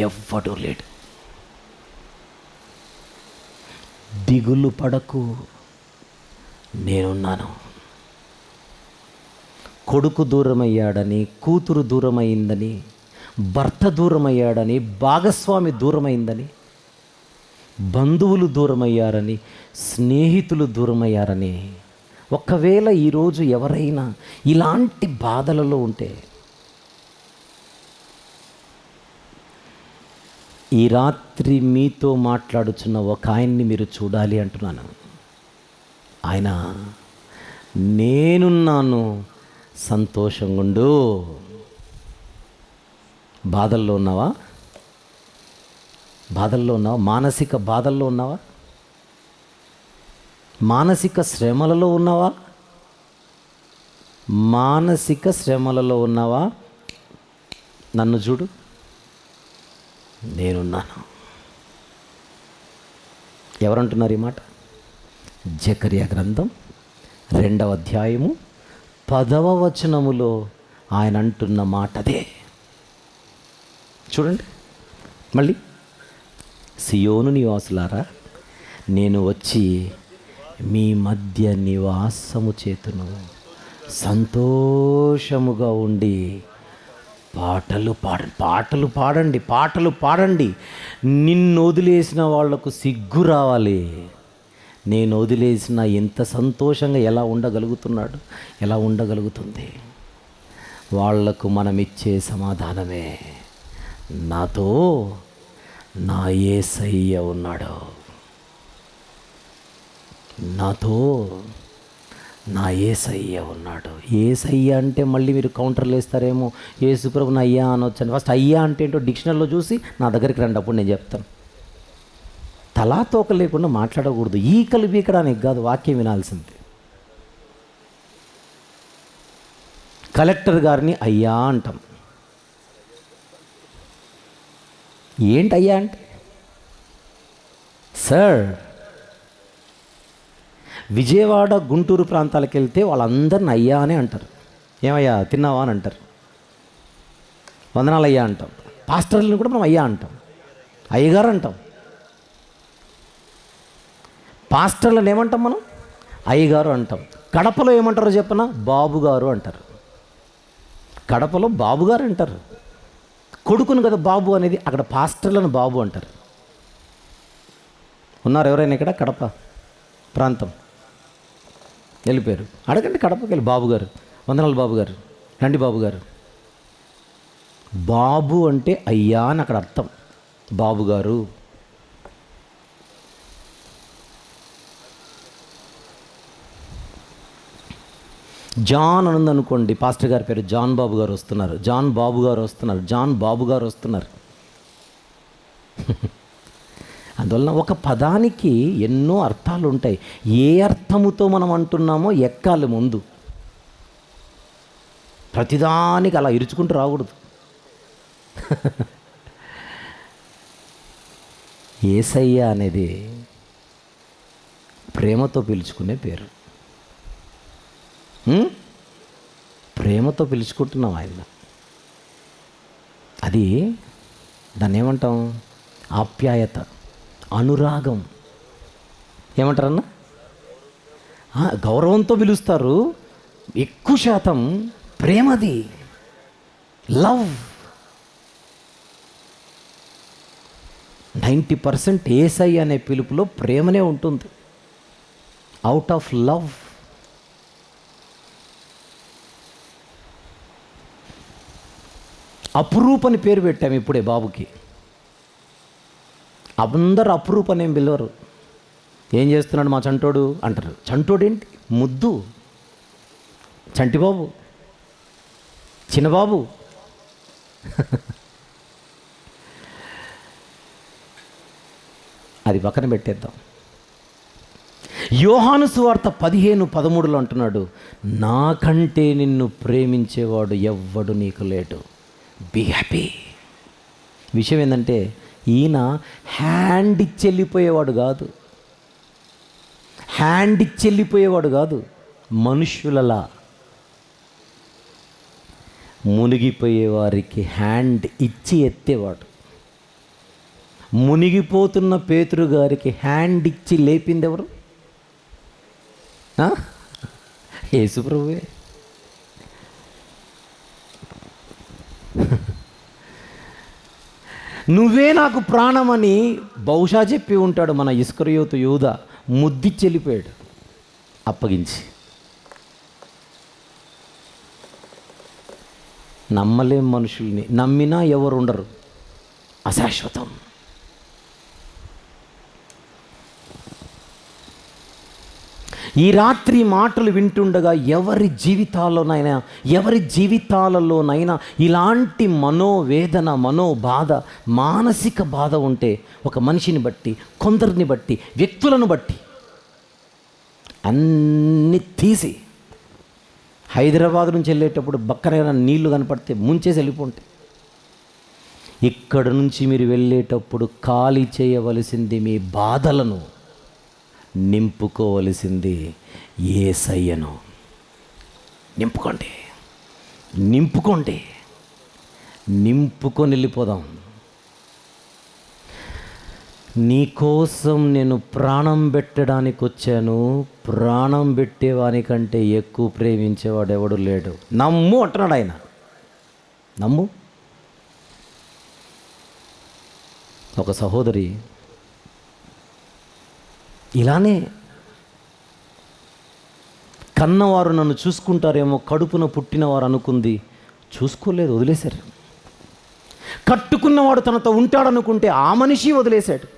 ఎవ్వడు లేడు. దిగులు పడకు, నేనున్నాను. కొడుకు దూరమయ్యాడని, కూతురు దూరమైందని, భర్త దూరమయ్యాడని, భాగస్వామి దూరమైందని, బంధువులు దూరమయ్యారని, స్నేహితులు దూరమయ్యారని, ఒకవేళ ఈరోజు ఎవరైనా ఇలాంటి బాధలలో ఉంటే ఈ రాత్రి మీతో మాట్లాడుచున్న ఒక ఆయన్ని మీరు చూడాలి అంటున్నాను. ఆయన నేనున్నాను, సంతోషంగా ఉండు. బాధల్లో ఉన్నావా? బాధల్లో ఉన్నావా? మానసిక బాధల్లో ఉన్నావా? మానసిక శ్రమలలో ఉన్నావా? మానసిక శ్రమలలో ఉన్నావా? నన్ను చూడు, నేనున్నాను. ఎవరంటున్నారు ఈ మాట? జకరియా గ్రంథం 2వ అధ్యాయము 10వ వచనములో ఆయన అంటున్న మాట అదే. చూడండి మళ్ళీ, సియోను నివాసులారా, నేను వచ్చి మీ మధ్య నివాసము చేతును, సంతోషముగా ఉండి పాటలు పాడండి, పాటలు పాడండి. నిన్ను వదిలేసిన వాళ్లకు సిగ్గు రావాలి. నేను వదిలేసిన ఎంత సంతోషంగా ఎలా ఉండగలుగుతున్నాడు, ఎలా ఉండగలుగుతుంది? వాళ్లకు మనం ఇచ్చే సమాధానమే, నాతో నా యేసయ్య ఉన్నాడు, నాతో నా యేసయ్య ఉన్నాడు. యేసయ్య అంటే మళ్ళీ మీరు కౌంటర్లు వేస్తారేమో, యేసుప్రభుని అయ్యా అనొచ్చండి. ఫస్ట్ అయ్యా అంటే ఏంటో డిక్షనరీలో చూసి నా దగ్గరికి రండి, అప్పుడు నేను చెప్తాను. తలా తోక లేకుండా మాట్లాడకూడదు. ఈకలు బీకడానికి కాదు, వాక్యం వినాల్సింది. కలెక్టర్ గారిని అయ్యా అంటాం. ఏంటి అయ్యా అంటే? సార్. విజయవాడ, గుంటూరు ప్రాంతాలకు వెళ్తే వాళ్ళందరిని అయ్యా అని అంటారు. ఏమయ్యా తిన్నావా అని అంటారు. వందనాలు అయ్యా అంటాం. పాస్టర్లను కూడా మనం అయ్యా అంటాం, అయ్యగారు అంటాం. పాస్టర్లను ఏమంటాం మనం? అయ్యగారు అంటాం. కడపలో ఏమంటారో చెప్పనా? బాబుగారు అంటారు. కడపలో బాబుగారు అంటారు. కొడుకును కదా బాబు అనేది, అక్కడ పాస్టర్లను బాబు అంటారు. ఉన్నారు ఎవరైనా ఇక్కడ? కడప ప్రాంతం వెళ్ళిపోయారు. అడగండి, కడపకి వెళ్ళి బాబుగారు, వందనాలు బాబుగారు, రండి బాబుగారు. బాబు అంటే అయ్యా అని అక్కడ అర్థం. బాబుగారు. జాన్ అని ఉందనుకోండి, పాస్టర్ గారి పేరు జాన్ బాబు గారు వస్తున్నారు, జాన్ బాబు గారు వస్తున్నారు, జాన్ బాబు గారు వస్తున్నారు. అందువలన ఒక పదానికి ఎన్నో అర్థాలు ఉంటాయి. ఏ అర్థముతో మనం అంటున్నామో ఎక్కాలి ముందు. ప్రతిదానికి అలా ఇరుచుకుంటూ రాకూడదు. యేసయ్య అనేది ప్రేమతో పిలుచుకునే పేరు. ప్రేమతో పిలుచుకుంటున్నాం ఆయన. అది దాన్ని ఏమంటాం? ఆప్యాయత, అనురాగం. ఏమంటారన్నా? గౌరవంతో పిలుస్తారు. ఎక్కువ శాతం ప్రేమది, లవ్. 90% యేసయ్య అనే పిలుపులో ప్రేమనే ఉంటుంది. Out of love. అపురూప్ అని పేరు పెట్టాము ఇప్పుడే బాబుకి. అందరూ అపురూప్ అనేం పిలవరు. ఏం చేస్తున్నాడు మా చంటోడు అంటారు. చంటోడేంటి? ముద్దు. చంటిబాబు, చిన్నబాబు. అది పక్కన పెట్టేద్దాం. యోహాను సువార్త 15:13 అంటున్నాడు, నాకంటే నిన్ను ప్రేమించేవాడు ఎవ్వడు నీకు లేడు. Be happy. విషయం ఏంటంటే, ఈయన హ్యాండ్ ఇచ్చి వెళ్ళిపోయేవాడు కాదు. హ్యాండ్ ఇచ్చి వెళ్ళిపోయేవాడు కాదు. మనుష్యులలా మునిగిపోయే వారికి హ్యాండ్ ఇచ్చి ఎత్తేవాడు. మునిగిపోతున్న పేతురు గారికి హ్యాండ్ ఇచ్చి లేపింది ఎవరు? యేసు ప్రభువే. నువ్వే నాకు ప్రాణమని బహుశా చెప్పి ఉంటాడు మన ఇస్కరియోతు యూదా. ముద్దిచ్చి వెళ్ళిపోయాడు అప్పగించి. నమ్మలేం మనుషుల్ని. నమ్మినా ఎవరు ఉండరు, అశాశ్వతం. ఈ రాత్రి మాటలు వింటుండగా ఎవరి జీవితాలలోనైనా ఇలాంటి మనోవేదన, మనోబాధ, మానసిక బాధ ఉంటే, ఒక మనిషిని బట్టి, కొందరిని బట్టి, వ్యక్తులను బట్టి అన్నీ తీసి, హైదరాబాద్ నుంచి వెళ్ళేటప్పుడు బక్కన నీళ్లు కనపడితే ముంచేసి వెళ్ళిపోంటాయి. ఇక్కడ నుంచి మీరు వెళ్ళేటప్పుడు ఖాళీ చేయవలసింది మీ బాధలను, నింపుకోవలసింది యేసయ్యను. నింపుకోండి, నింపుకోండి, నింపుకొని వెళ్ళిపోదాం. నీకోసం నేను ప్రాణం పెట్టడానికి వచ్చాను. ప్రాణం పెట్టేవానికంటే ఎక్కువ ప్రేమించేవాడు ఎవడు లేడు. నమ్ము అంటున్నాడు ఆయన. నమ్ము. ఒక సహోదరి ఇలానే, కన్నవారు నన్ను చూసుకుంటారేమో, కడుపున పుట్టినవారు అనుకుంది. చూసుకోలేదు, వదిలేశారు. కట్టుకున్నవాడు తనతో ఉంటాడనుకుంటే ఆ మనిషి వదిలేశాడు.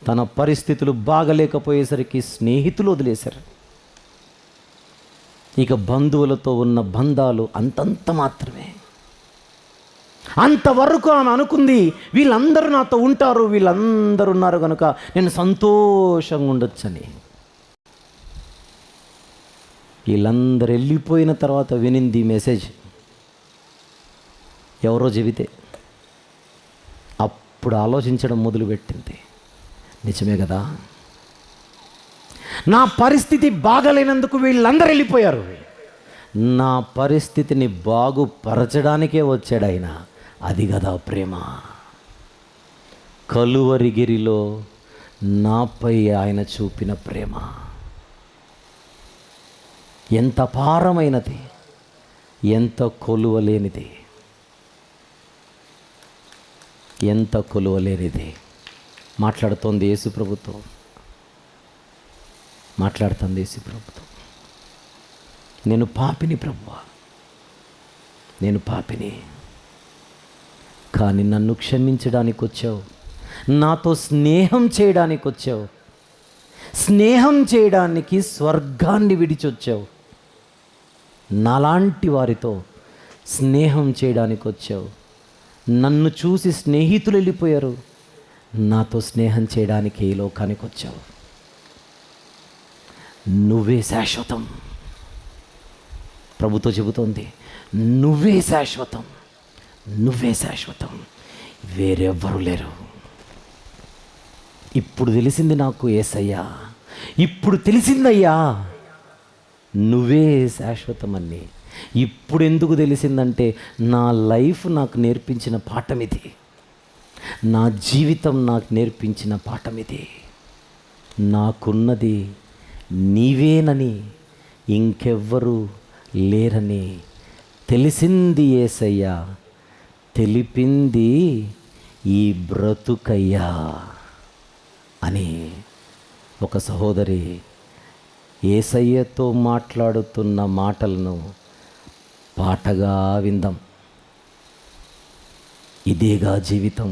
తన పరిస్థితులు బాగలేకపోయేసరికి స్నేహితులు వదిలేశారు. ఇక బంధువులతో ఉన్న బంధాలు అంతంత మాత్రమే. అంతవరకు ఆమె అనుకుంది, వీళ్ళందరూ నాతో ఉంటారు, వీళ్ళందరూ ఉన్నారు కనుక నేను సంతోషంగా ఉండొచ్చని. వీళ్ళందరూ వెళ్ళిపోయిన తర్వాత వినింది మెసేజ్, ఎవరో చెబితే. అప్పుడు ఆలోచించడం మొదలుపెట్టింది, నిజమే కదా, నా పరిస్థితి బాగలేనందుకు వీళ్ళందరూ వెళ్ళిపోయారు, నా పరిస్థితిని బాగుపరచడానికే వచ్చాడు ఆయన. అది కదా ప్రేమ. కలువరిగిరిలో నాపై ఆయన చూపిన ప్రేమ ఎంత అపారమైనది, ఎంత కొలువలేనిది, ఎంత కొలువలేనిది. మాట్లాడుతోంది యేసు ప్రభుత్వం, మాట్లాడుతుంది యేసు ప్రభుత్వం. నేను పాపిని ప్రభువా, నేను పాపిని, కానీ నన్ను క్షమించడానికి వచ్చావు, నాతో స్నేహం చేయడానికి వచ్చావు, స్నేహం చేయడానికి స్వర్గాన్ని విడిచొచ్చావు. నాలాంటి వారితో స్నేహం చేయడానికి వచ్చావు. నన్ను చూసి స్నేహితులు వెళ్ళిపోయారు, నాతో స్నేహం చేయడానికి ఈ లోకానికి వచ్చావు. నువ్వే శాశ్వతం. ప్రభుతో చెబుతోంది, నువ్వే శాశ్వతం, నువ్వే శాశ్వతం, వేరెవ్వరూ లేరు. ఇప్పుడు తెలిసింది నాకు యేసయ్యా, ఇప్పుడు తెలిసిందయ్యా నువ్వే శాశ్వతమని. ఇప్పుడు ఎందుకు తెలిసిందంటే నా లైఫ్ నాకు నేర్పించిన పాఠం ఇది, నా జీవితం నాకు నేర్పించిన పాఠం ఇది. నాకున్నది నీవేనని, ఇంకెవ్వరూ లేరని తెలిసింది యేసయ్యా, తెలిపింది ఈ బ్రతుకయ్యా అని ఒక సహోదరి యేసయ్యతో మాట్లాడుతున్న మాటలను పాటగా విందాం. ఇదేగా జీవితం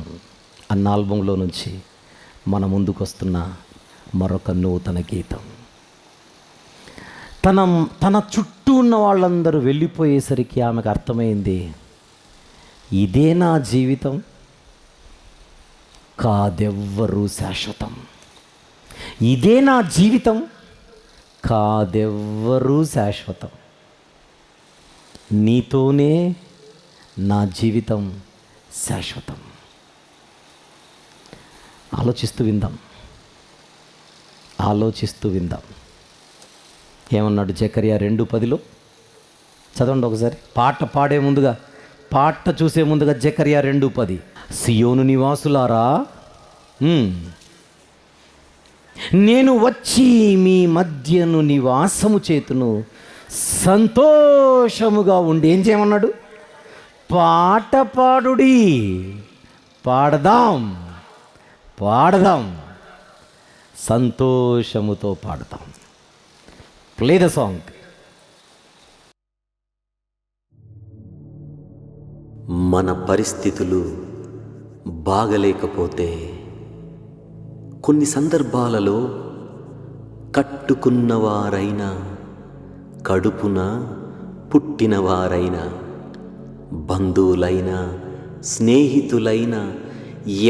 అన్న ఆల్బంలో నుంచి మన ముందుకు వస్తున్న మరొక నూతన గీతం. తన చుట్టూ ఉన్న వాళ్ళందరూ వెళ్ళిపోయేసరికి ఆమెకు అర్థమైంది, ఇదే నా జీవితం కాదెవ్వరూ శాశ్వతం, ఇదే నా జీవితం కాదెవ్వరూ శాశ్వతం, నీతోనే నా జీవితం శాశ్వతం. ఆలోచిస్తూ విందాం. ఏమన్నాడు జకర్యా 2:10? చదవండి ఒకసారి. పాట చూసే ముందుగా జకర్యా 2:10. సియోను నివాసులారా, నేను వచ్చి మీ మధ్యను నివాసము చేతును, సంతోషముగా ఉండి ఏం చేయమన్నాడు? పాట పాడుడి, పాడదాం, సంతోషముతో పాడదాం. Play the song. మన పరిస్థితులు బాగలేకపోతే కొన్ని సందర్భాలలో కట్టుకున్నవారైనా, కడుపున పుట్టినవారైనా, బంధువులైనా, స్నేహితులైనా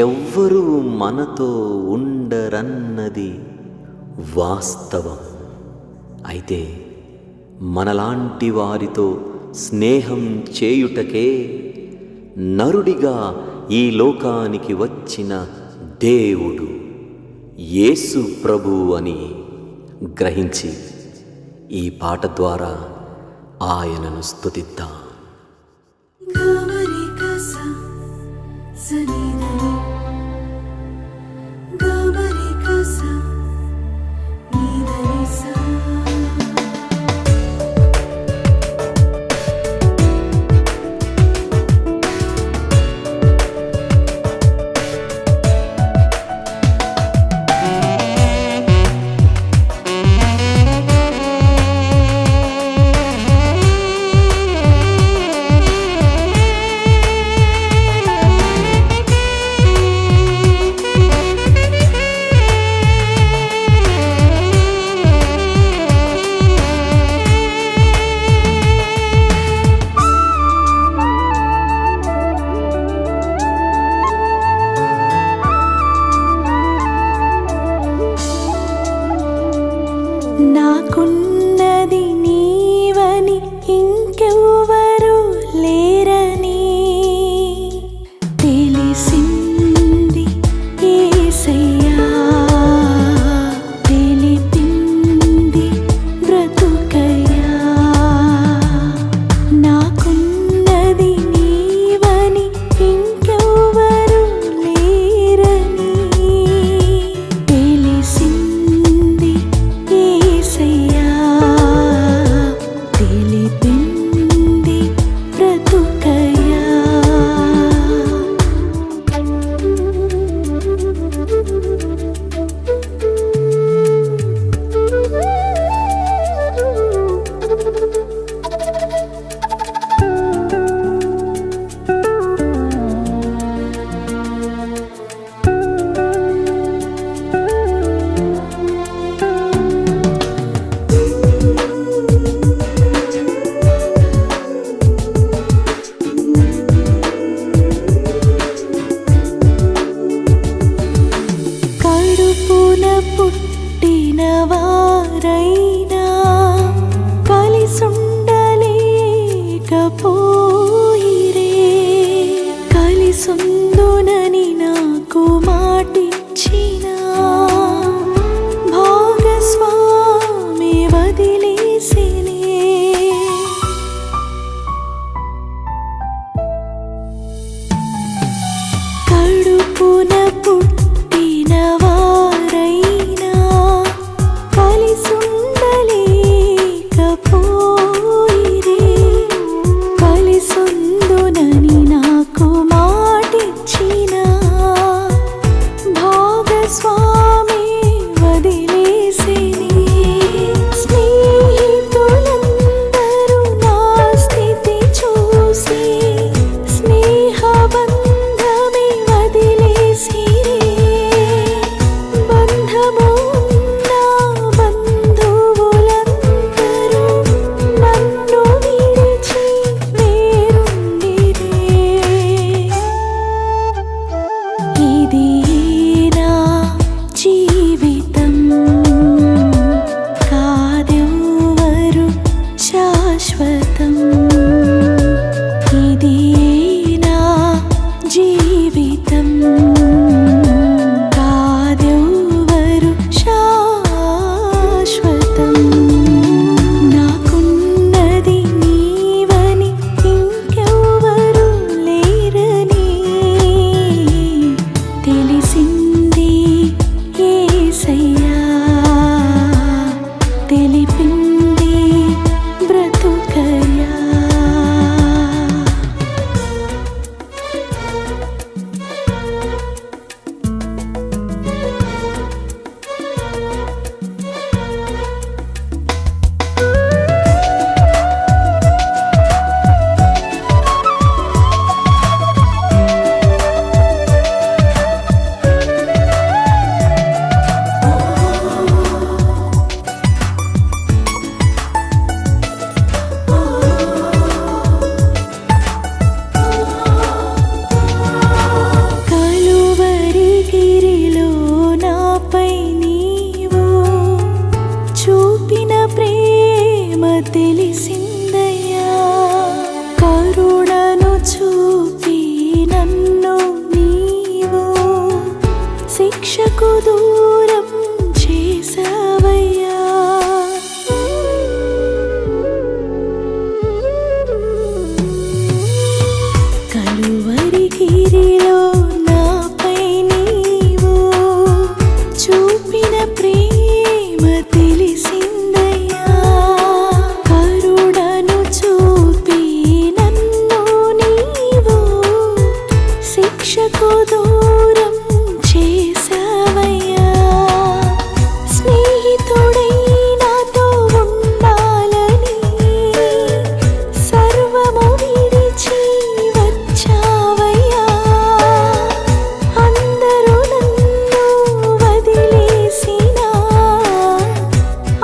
ఎవ్వరూ మనతో ఉండరన్నది వాస్తవం. అయితే మనలాంటి వారితో స్నేహం చేయుటకే నరుడిగా ఈ లోకానికి వచ్చిన దేవుడు యేసు ప్రభు అని గ్రహించి ఈ పాట ద్వారా ఆయనను స్తుతిద్దాం. కడుపున పుట్టిన వారైనా కలిసుండలేకపోయిరే. కలిసుందునని నాకు మాటిచ్చిన భాగస్వామి వదిలేసినే. కడుపున పుట్టిన వారైనా కలిసుండలేకపోయిరే. కలిసుందునని నాకు మాటిచ్చిన భాగస్వామి వదిలేసినే. స్నేహితులందరూ నా స్థితి చూసి స్నేహబంధమే వదిలేసిరే. బంధము ఉన్న బంధువులందరూ నన్ను విడిచి వేరుండిరే. ఇది నా జీవితం కాదెవ్వరు శాశ్వతం. ఇది నా జీవితం కాదెవ్వరు శాశ్వతం. నాకున్నది నీవని ఇంకెవ్వరు లేరని తెలిసింది యేసయ్యా. తెలిపింది బ్రతుకయ్యా. కలువరిగిరిలో నాపై నీవు చూపిన ప్రేమ తెలిసిందయ్యా. కరుణను చూపి నన్ను నీవు శిక్షకు దూరం చేసావయ్యా. కలువరిగిరిలో నాపై నీవు చూపిన ప్రేమ తెలిసిందయ్యా. కరుణను చూపి నన్ను నీవు శిక్షకు దూరం చేసావయ్యా. స్నేహితుడై నాతో ఉండాలని సర్వము విడిచి వచ్చావయ్యా. అందరూ నన్ను వదిలేసినా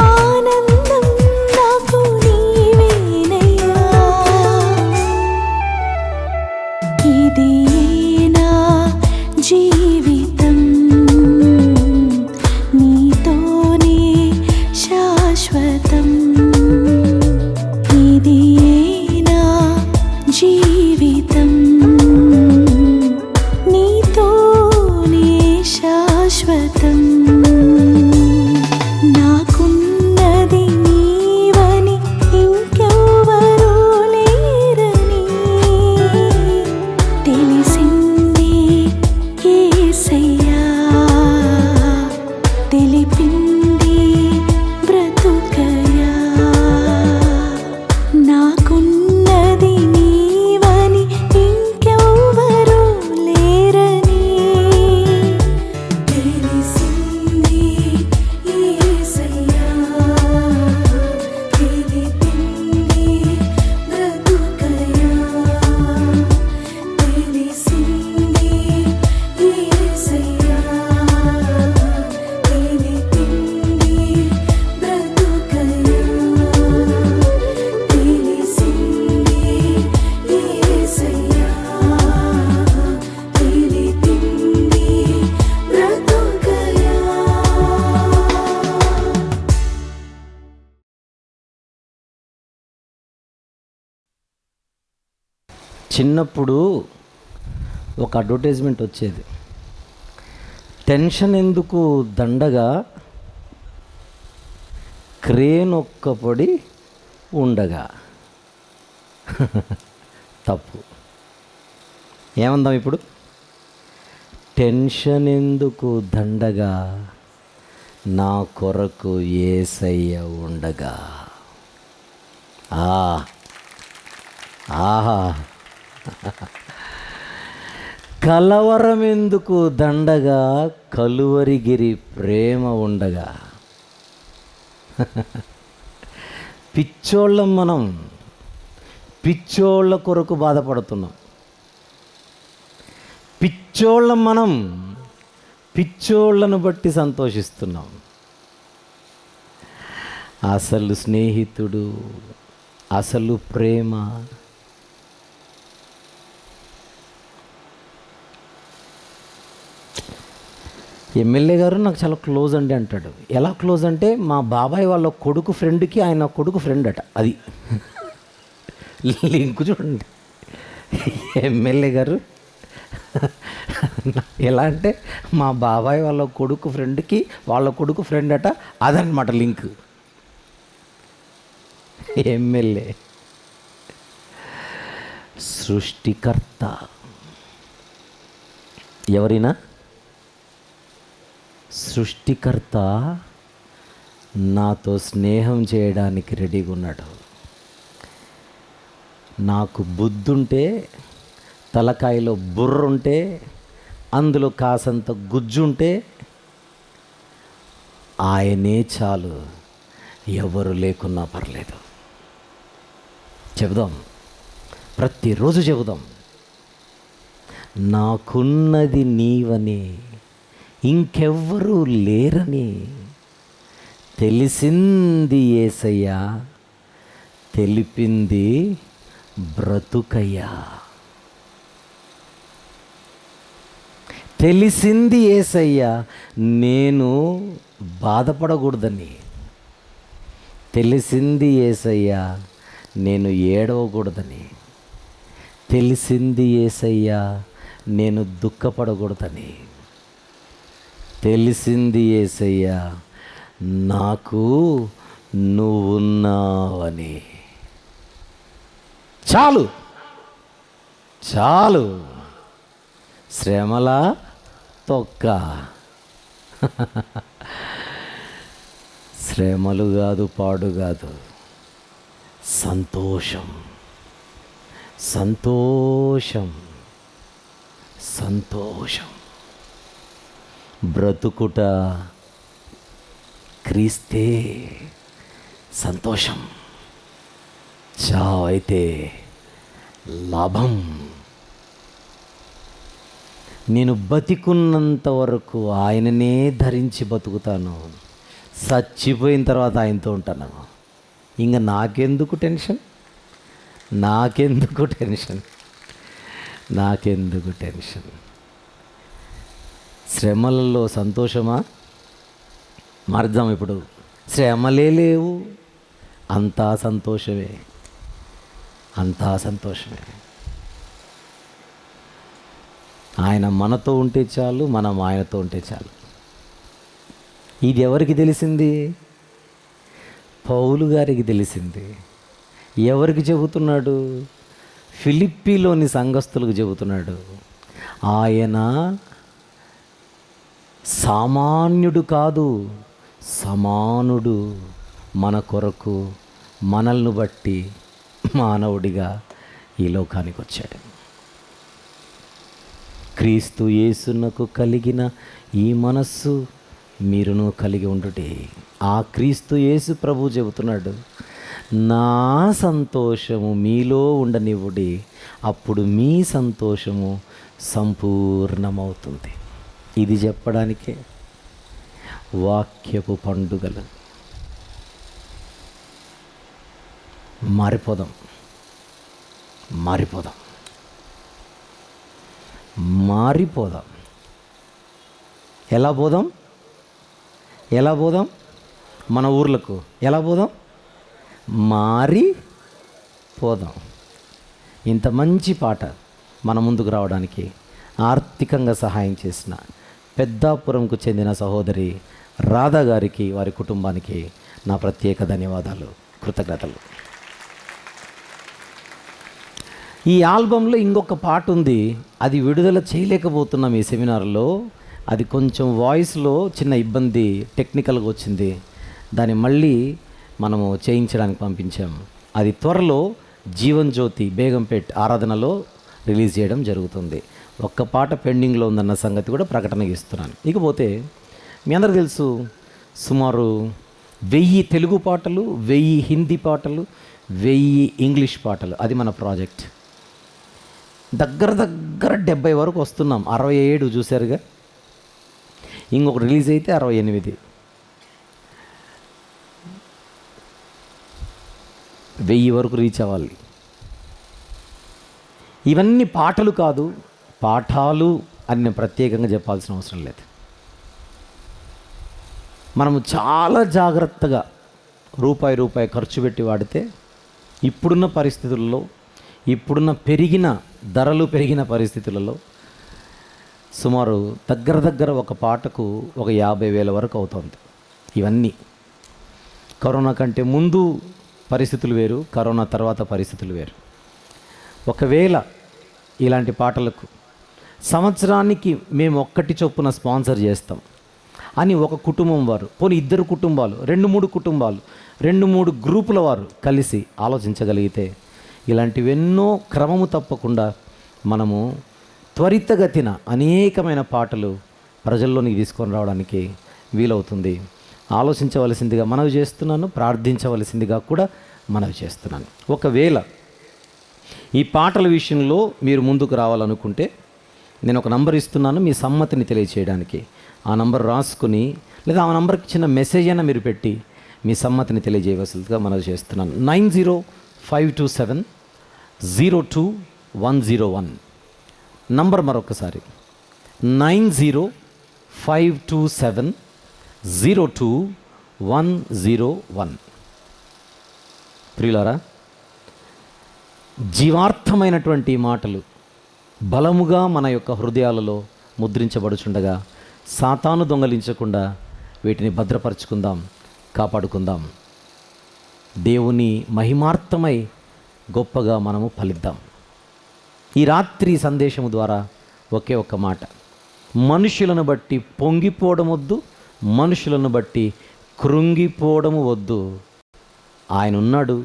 ఆనందం నాకు నీవేనయ్యా. ఇది నా జీవితం నీతోనే శాశ్వతం. ఇది నా జీవితం నీతోనే శాశ్వతం. నాకున్నది నీవని ఇంకెవ్వరూ లేరని తెలిసింది యేసయ్యా. తెలిపింది బ్రతుకయ్యా. నాకున్నది నీవని ఇంకెవ్వరూ లేరని తెలిసింది చిన్నప్పుడు ఒక అడ్వర్టైజ్మెంట్ వచ్చేది, టెన్షన్ ఎందుకు దండగా క్రేన్ ఒక్కపొడి ఉండగా. తప్పు. ఏమందాం ఇప్పుడు? టెన్షన్ ఎందుకు దండగా నా కొరకు యేసయ్య ఉండగా. ఆహా, కలవరం ఎందుకు దండగా కలువరిగిరి ప్రేమ ఉండగా. పిచ్చోళ్ళం మనం, పిచ్చోళ్ళ కొరకు బాధపడుతున్నాం. పిచ్చోళ్ళం మనం, పిచ్చోళ్ళను బట్టి సంతోషిస్తున్నాం. అసలు స్నేహితుడు, అసలు ప్రేమ ఎమ్మెల్యే గారు నాకు చాలా క్లోజ్ అండి అంటాడు. ఎలా క్లోజ్ అంటే మా బాబాయ్ వాళ్ళ కొడుకు ఫ్రెండ్కి ఆయన కొడుకు ఫ్రెండ్ అట. అది లింక్ చూడండి. ఎమ్మెల్యే గారు ఎలా అంటే మా బాబాయ్ వాళ్ళ కొడుకు ఫ్రెండ్కి వాళ్ళ కొడుకు ఫ్రెండ్ అట. అదనమాట లింక్. ఎమ్మెల్యే సృష్టికర్త ఎవరైనా సృష్టికర్త నాతో స్నేహం చేయడానికి రెడీగా ఉన్నాడు. నాకు బుద్ధుంటే, తలకాయలో బుర్రుంటే, అందులో కాసంత గుజ్జుంటే ఆయనే చాలు, ఎవరు లేకున్నా పర్లేదు. చెబుదాం, ప్రతిరోజు చెబుదాం, నాకున్నది నీవని, ఇంకెవ్వరూ లేరని. తెలిసింది యేసయ్యా, తెలిపింది బ్రతుకయ్యా. తెలిసింది యేసయ్యా, నేను బాధపడకూడదని. తెలిసింది యేసయ్యా, నేను ఏడవకూడదని. తెలిసింది యేసయ్యా, నేను దుఃఖపడకూడదని. తెలిసింది యేసయ్యా, నాకు నువ్వున్నావని. చాలు చాలు, శ్రమల తొక్క. శ్రమలు కాదు, పాడు కాదు, సంతోషం సంతోషం సంతోషం. బ్రతుకుట క్రీస్తే సంతోషం, చావైతే లాభం. నేను బతికున్నంత వరకు ఆయననే ధరించి బతుకుతాను. చచ్చిపోయిన తర్వాత ఆయనతో ఉంటాను. ఇంకా నాకెందుకు టెన్షన్, నాకెందుకు టెన్షన్, నాకెందుకు టెన్షన్. శ్రమలలో సంతోషమా? మార్దాం ఇప్పుడు. శ్రమలే లేవు, అంతా సంతోషమే, అంతా సంతోషమే. ఆయన మనతో ఉంటే చాలు, మనం ఆయనతో ఉంటే చాలు. ఇది ఎవరికి తెలిసింది? పౌలు గారికి తెలిసింది. ఎవరికి చెబుతున్నాడు? ఫిలిప్పీలోని సంఘస్థులకు చెబుతున్నాడు. ఆయన సామాన్యుడు కాదు, సమానుడు. మన కొరకు, మనల్ని బట్టి మానవుడిగా ఈ లోకానికి వచ్చాడు. క్రీస్తు యేసునకు కలిగిన ఈ మనస్సు మీరును కలిగి ఉండుటే. ఆ క్రీస్తు యేసు ప్రభు చెబుతున్నాడు, నా సంతోషము మీలో ఉండనివ్వుడి, అప్పుడు మీ సంతోషము సంపూర్ణమవుతుంది. ఇది చెప్పడానికే వాక్యపు పండుగలు. మారిపోదాం, మారిపోదాం, మారిపోదాం. ఎలా పోదాం? ఎలా పోదాం? మన ఊర్లకు ఎలా పోదాం? మారి పోదాం. ఇంత మంచి పాట మన ముందుకు రావడానికి ఆర్థికంగా సహాయం చేసిన పెద్దాపురంకు చెందిన సహోదరి రాధా గారికి, వారి కుటుంబానికి నా ప్రత్యేక ధన్యవాదాలు, కృతజ్ఞతలు. ఈ ఆల్బంలో ఇంకొక పాట ఉంది, అది విడుదల చేయలేకపోతున్నాం ఈ సెమినార్లో. అది కొంచెం వాయిస్లో చిన్న ఇబ్బంది టెక్నికల్గా వచ్చింది, దాన్ని మళ్ళీ మనము చేయించడానికి పంపించాము. అది త్వరలో జీవన్ జ్యోతి బేగంపేట్ ఆరాధనలో రిలీజ్ చేయడం జరుగుతుంది. ఒక్క పాట పెండింగ్లో ఉందన్న సంగతి కూడా ప్రకటనగా ఇస్తున్నాను. ఇకపోతే మీ అందరికీ తెలుసు, సుమారు 1000 తెలుగు పాటలు, 1000 హిందీ పాటలు, 1000 ఇంగ్లీష్ పాటలు, అది మన ప్రాజెక్ట్. దగ్గర 70 వరకు వస్తున్నాం. 67 చూశారుగా, ఇంకొక రిలీజ్ అయితే 68. 1000 వరకు రీచ్ అవ్వాలి. ఇవన్నీ పాటలు కాదు, పాఠాలు అని నేను ప్రత్యేకంగా చెప్పాల్సిన అవసరం లేదు. మనము చాలా జాగ్రత్తగా రూపాయి ఖర్చు పెట్టి వాడితే ఇప్పుడున్న పరిస్థితుల్లో, ఇప్పుడున్న ధరలు పెరిగిన పరిస్థితులలో సుమారు దగ్గర ఒక పాటకు ఒక 50,000 వరకు అవుతుంది. ఇవన్నీ కరోనా కంటే ముందు పరిస్థితులు వేరు, కరోనా తర్వాత పరిస్థితులు వేరు. ఒకవేళ ఇలాంటి పాటలకు సంవత్సరానికి మేము 1 చొప్పున స్పాన్సర్ చేస్తాం అని ఒక కుటుంబం వారు, పోనీ 2 కుటుంబాలు, 2-3 కుటుంబాలు, 2-3 గ్రూపుల వారు కలిసి ఆలోచించగలిగితే ఇలాంటివెన్నో క్రమము తప్పకుండా మనము త్వరితగతిన అనేకమైన పాటలు ప్రజల్లోనికి తీసుకొని రావడానికి వీలవుతుంది. ఆలోచించవలసిందిగా మనవి చేస్తున్నాను, ప్రార్థించవలసిందిగా కూడా మనవి చేస్తున్నాను. ఒకవేళ ఈ పాటల విషయంలో మీరు ముందుకు రావాలనుకుంటే నేను ఒక నంబర్ ఇస్తున్నాను, మీ సమ్మతిని తెలియచేయడానికి. ఆ నంబర్ రాసుకుని లేదా ఆ నంబర్కి చిన్న మెసేజ్ అయినా మీరు పెట్టి మీ సమ్మతిని తెలియజేయవలసిందిగా మనవి చేస్తున్నాను. 9052702101 నంబర్ మరొకసారి 9052702101. ప్రియులారా, జీవార్థమైనటువంటి మాటలు బలముగా మన యొక్క హృదయాలలో ముద్రించబడుచుండగా సాతాను దొంగలించకుండా వీటిని భద్రపరుచుకుందాం, కాపాడుకుందాం. దేవుని మహిమార్థమై గొప్పగా మనము ఫలిద్దాం. ఈ రాత్రి సందేశము ద్వారా ఒకే ఒక్క మాట, మనుషులను బట్టి పొంగిపోవడం వద్దు, మనుషులను బట్టి కృంగిపోవడము వద్దు. ఆయన ఉన్నాడు,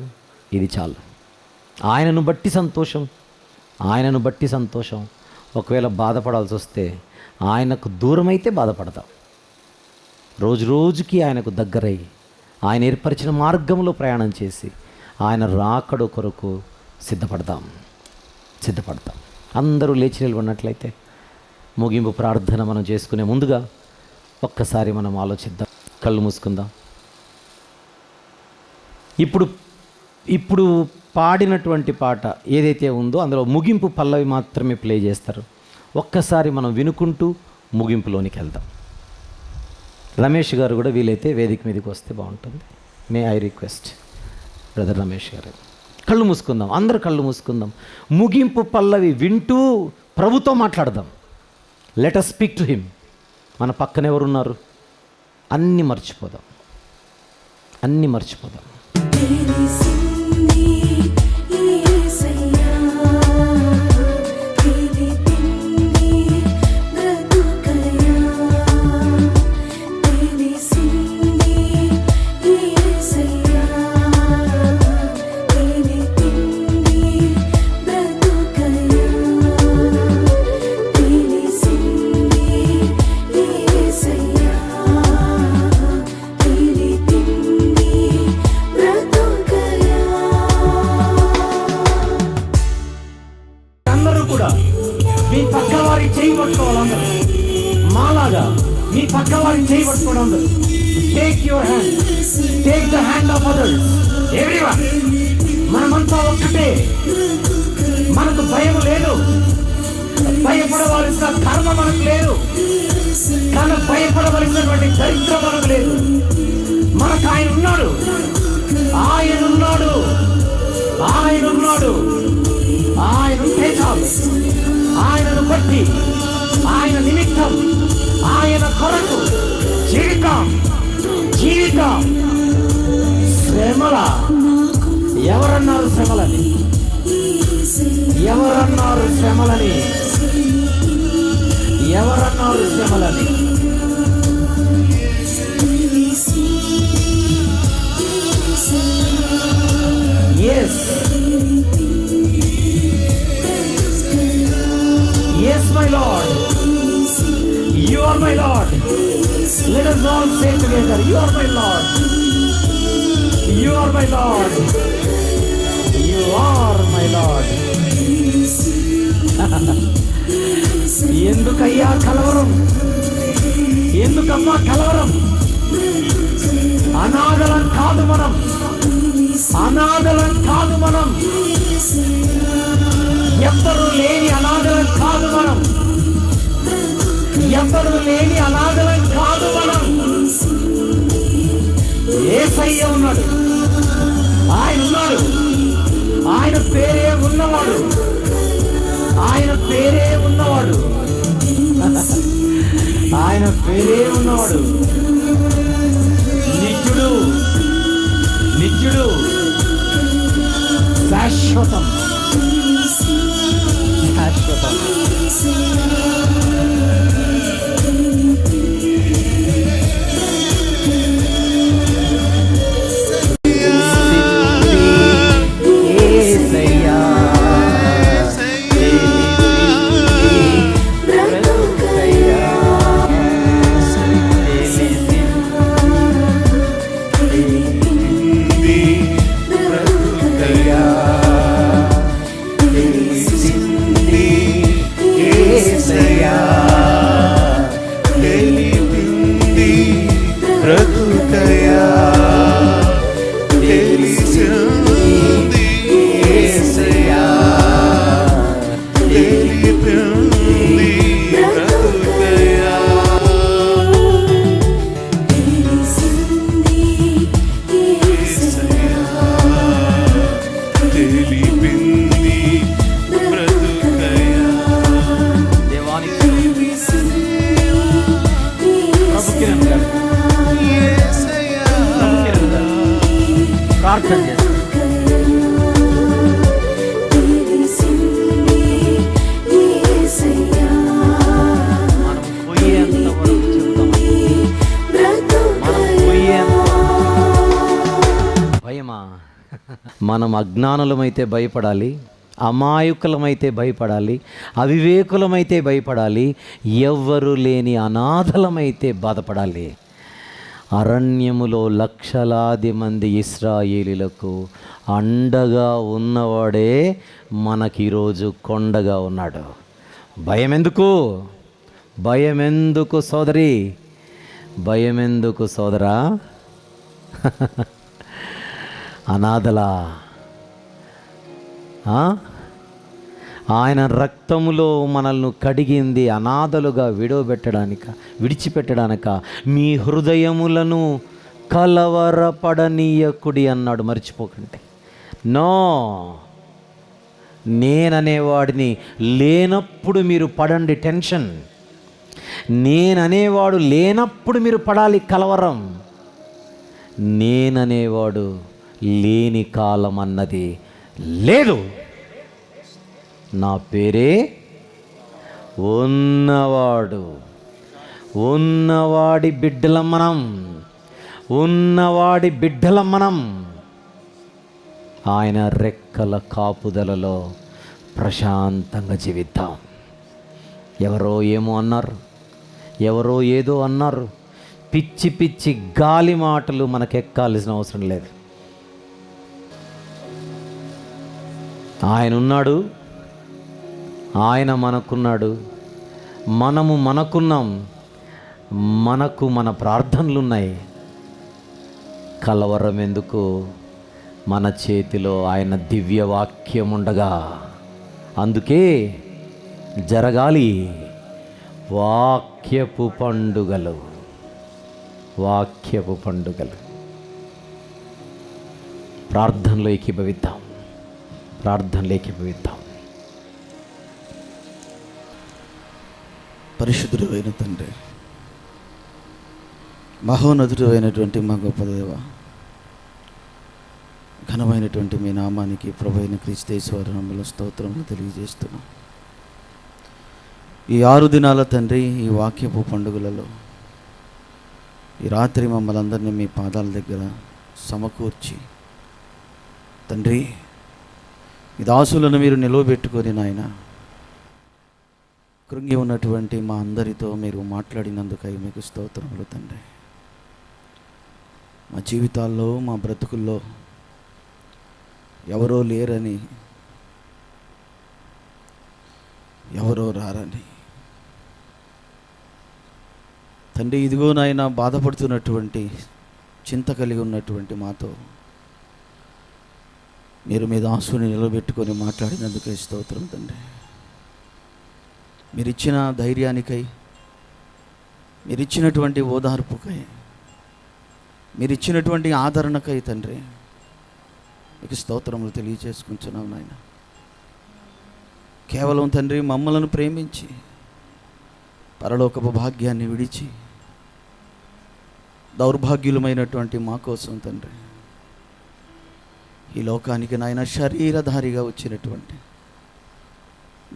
ఇది చాలు. ఆయనను బట్టి సంతోషం. ఒకవేళ బాధపడాల్సి వస్తే ఆయనకు దూరమైతే బాధపడతాం. రోజుకి ఆయనకు దగ్గరై ఆయన ఏర్పరిచిన మార్గంలో ప్రయాణం చేసి ఆయన రాకడ కొరకు సిద్ధపడతాం. అందరూ లేచి నిలబడినట్లయితే ముగింపు ప్రార్థన మనం చేసుకునే ముందుగా ఒక్కసారి మనం ఆలోచిద్దాం, కళ్ళు మూసుకుందాం. ఇప్పుడు పాడినటువంటి పాట ఏదైతే ఉందో అందులో ముగింపు పల్లవి మాత్రమే ప్లే చేస్తారు. ఒక్కసారి మనం వినుకుంటూ ముగింపులోనికి వెళ్దాం. రమేష్ గారు కూడా వీలైతే వేదిక మీదకి వస్తే బాగుంటుంది. May I request brother Ramesh గారు. కళ్ళు మూసుకుందాం, అందరూ కళ్ళు మూసుకుందాం. ముగింపు పల్లవి వింటూ ప్రభుతో మాట్లాడదాం. Let us speak to him. మన పక్కన ఎవరున్నారు? అన్నీ మర్చిపోదాం. తెలిసింది యేసయ్యా, తెలిపింది బ్రతుకయ్యా. తెలిసింది యేసయ్యా, తెలిపింది బ్రతుకయ్యా. తెలిసింది యేసయ్యా, తెలిపింది బ్రతుకయ్యా. అందరూ కూడా మీ పక్క వారి చేయి పట్టుకోవాలి. అందరూ మాలాగా మీ పక్క వారి చేయి పట్టుకోవడం. అందరూ take your hand, take the hand of others. Everyone, మనమంతా ఒక్కటే. మనకు భయం లేదు, భయపడవలసిన కర్మ మనకు లేదు, కానీ భయపడవలసినటువంటి దరిద్రం మనకు లేదు. మనకు ఆయన ఉన్నాడు. ఆయన ఉంటే చాలు. ఆయనను బట్టి, ఆయన నిమిత్తం, ఆయన కొరకు జీవితం శ్రమల. ఎవరన్నారు శ్రమలని? ఎవరన్నారు శ్రమలని? ఎవరన్నారు శ్రమలని? Yes. Yes, my Lord. You are my Lord. Let us all say together, you are my Lord. You are my Lord. You are my Lord. ఎందుకయ్యా కలవరం? ఎందుకమ్మా కలవరం? అనాథలం కాదు మనం. అనాథలం కాదు మనం. ఎవ్వరూ లేని అనాథలం కాదు మనం. ఎవ్వరూ లేని అనాథలం కాదు మనం. యేసయ్య ఉన్నాడు. ఆయన ఉన్నాడు. ఆయన పేరే ఉన్నవాడు. ఆయన పేరే ఉన్నవాడు. ఆయన పేరే ఉన్నవాడు. నిత్యుడు, నిత్యుడు, శాశ్వతం, శాశ్వతం. ప్రార్థన చేస్తాం. మనం పోయేంత వరకు చెప్తాం. మనం పోయేంత భయమా? మనం అజ్ఞానులమైతే భయపడాలి, అమాయకులమైతే భయపడాలి, అవివేకులమైతే భయపడాలి, ఎవ్వరు లేని అనాథలమైతే బాధపడాలి. అరణ్యములో లక్షలాది మంది ఇశ్రాయేలీలకు అండగా ఉన్నవాడే మనకిరోజు కొండగా ఉన్నాడు. భయమెందుకు? భయమెందుకు సోదరి? భయమెందుకు సోదరా? అనాథలా? ఆయన రక్తములో మనల్ని కడిగింది అనాథలుగా విడిచిపెట్టడానిక. మీ హృదయములను కలవరపడనీయకుడి అన్నాడు, మర్చిపోకండి. నో, నేననేవాడిని లేనప్పుడు మీరు పడండి టెన్షన్. నేననేవాడు లేనప్పుడు మీరు పడాలి కలవరం. నేననేవాడు లేని కాలం అన్నది లేదు. నా పేరే ఉన్నవాడు. ఉన్నవాడి బిడ్డలం మనం. ఉన్నవాడి బిడ్డలం మనం. ఆయన రెక్కల కాపుదలలో ప్రశాంతంగా జీవిద్దాం. ఎవరో ఏమో అన్నారు, ఎవరో ఏదో అన్నారు. పిచ్చి పిచ్చి గాలి మాటలు మనకెక్కాల్సిన అవసరం లేదు. ఆయన ఉన్నాడు, ఆయన మనకున్నాడు, మనము మనకున్నాం. మనకు మన ప్రార్థనలున్నాయి. కలవరం ఎందుకు? మన చేతిలో ఆయన దివ్య వాక్యం ఉండగా. అందుకే జరగాలి వాక్యపు పండుగలు. వాక్యపు పండుగలు. ప్రార్థనలో ఏకీభవిద్దాం. ప్రార్థనలో ఏకీభవిద్దాం. పరిశుద్ధుడు అయిన తండ్రి, మహోన్నతుడు అయినటువంటి మా గొప్ప దేవ, ఘనమైనటువంటి మీ నామానికి ప్రభు అయిన క్రీస్తేశ్వర నామములో స్తోత్రములు తెలియజేస్తున్నాం. ఈ 6 దినాల తండ్రి, ఈ వాక్యపు పండుగలలో ఈ రాత్రి మమ్మల్ని అందరినీ మీ పాదాల దగ్గర సమకూర్చి తండ్రి, ఈ దాసులను మీరు నిలవబెట్టుకొని నాయన కృంగి ఉన్నటువంటి మా అందరితో మీరు మాట్లాడినందుకై మీకు స్తోత్రములు తండ్రి. మా జీవితాల్లో, మా బ్రతుకుల్లో ఎవరో లేరని, ఎవరో రారని తండ్రి, ఇదిగో నాయన బాధపడుతున్నటువంటి, చింత కలిగి ఉన్నటువంటి మాతో మీరు మీ దాసుని నిలబెట్టుకొని మాట్లాడినందుకే స్తోత్రం తండ్రి. మీరిచ్చిన ధైర్యానికై, మీరిచ్చినటువంటి ఓదార్పుకై, మీరిచ్చినటువంటి ఆదరణకై తండ్రి మీకు స్తోత్రములు తెలియజేసుకుంటున్నాం నాయన. కేవలం తండ్రి మమ్మలను ప్రేమించి పరలోకపు భాగ్యాన్ని విడిచి దౌర్భాగ్యులమైనటువంటి మా కోసం తండ్రి ఈ లోకానికి నాయన శరీరధారిగా వచ్చినటువంటి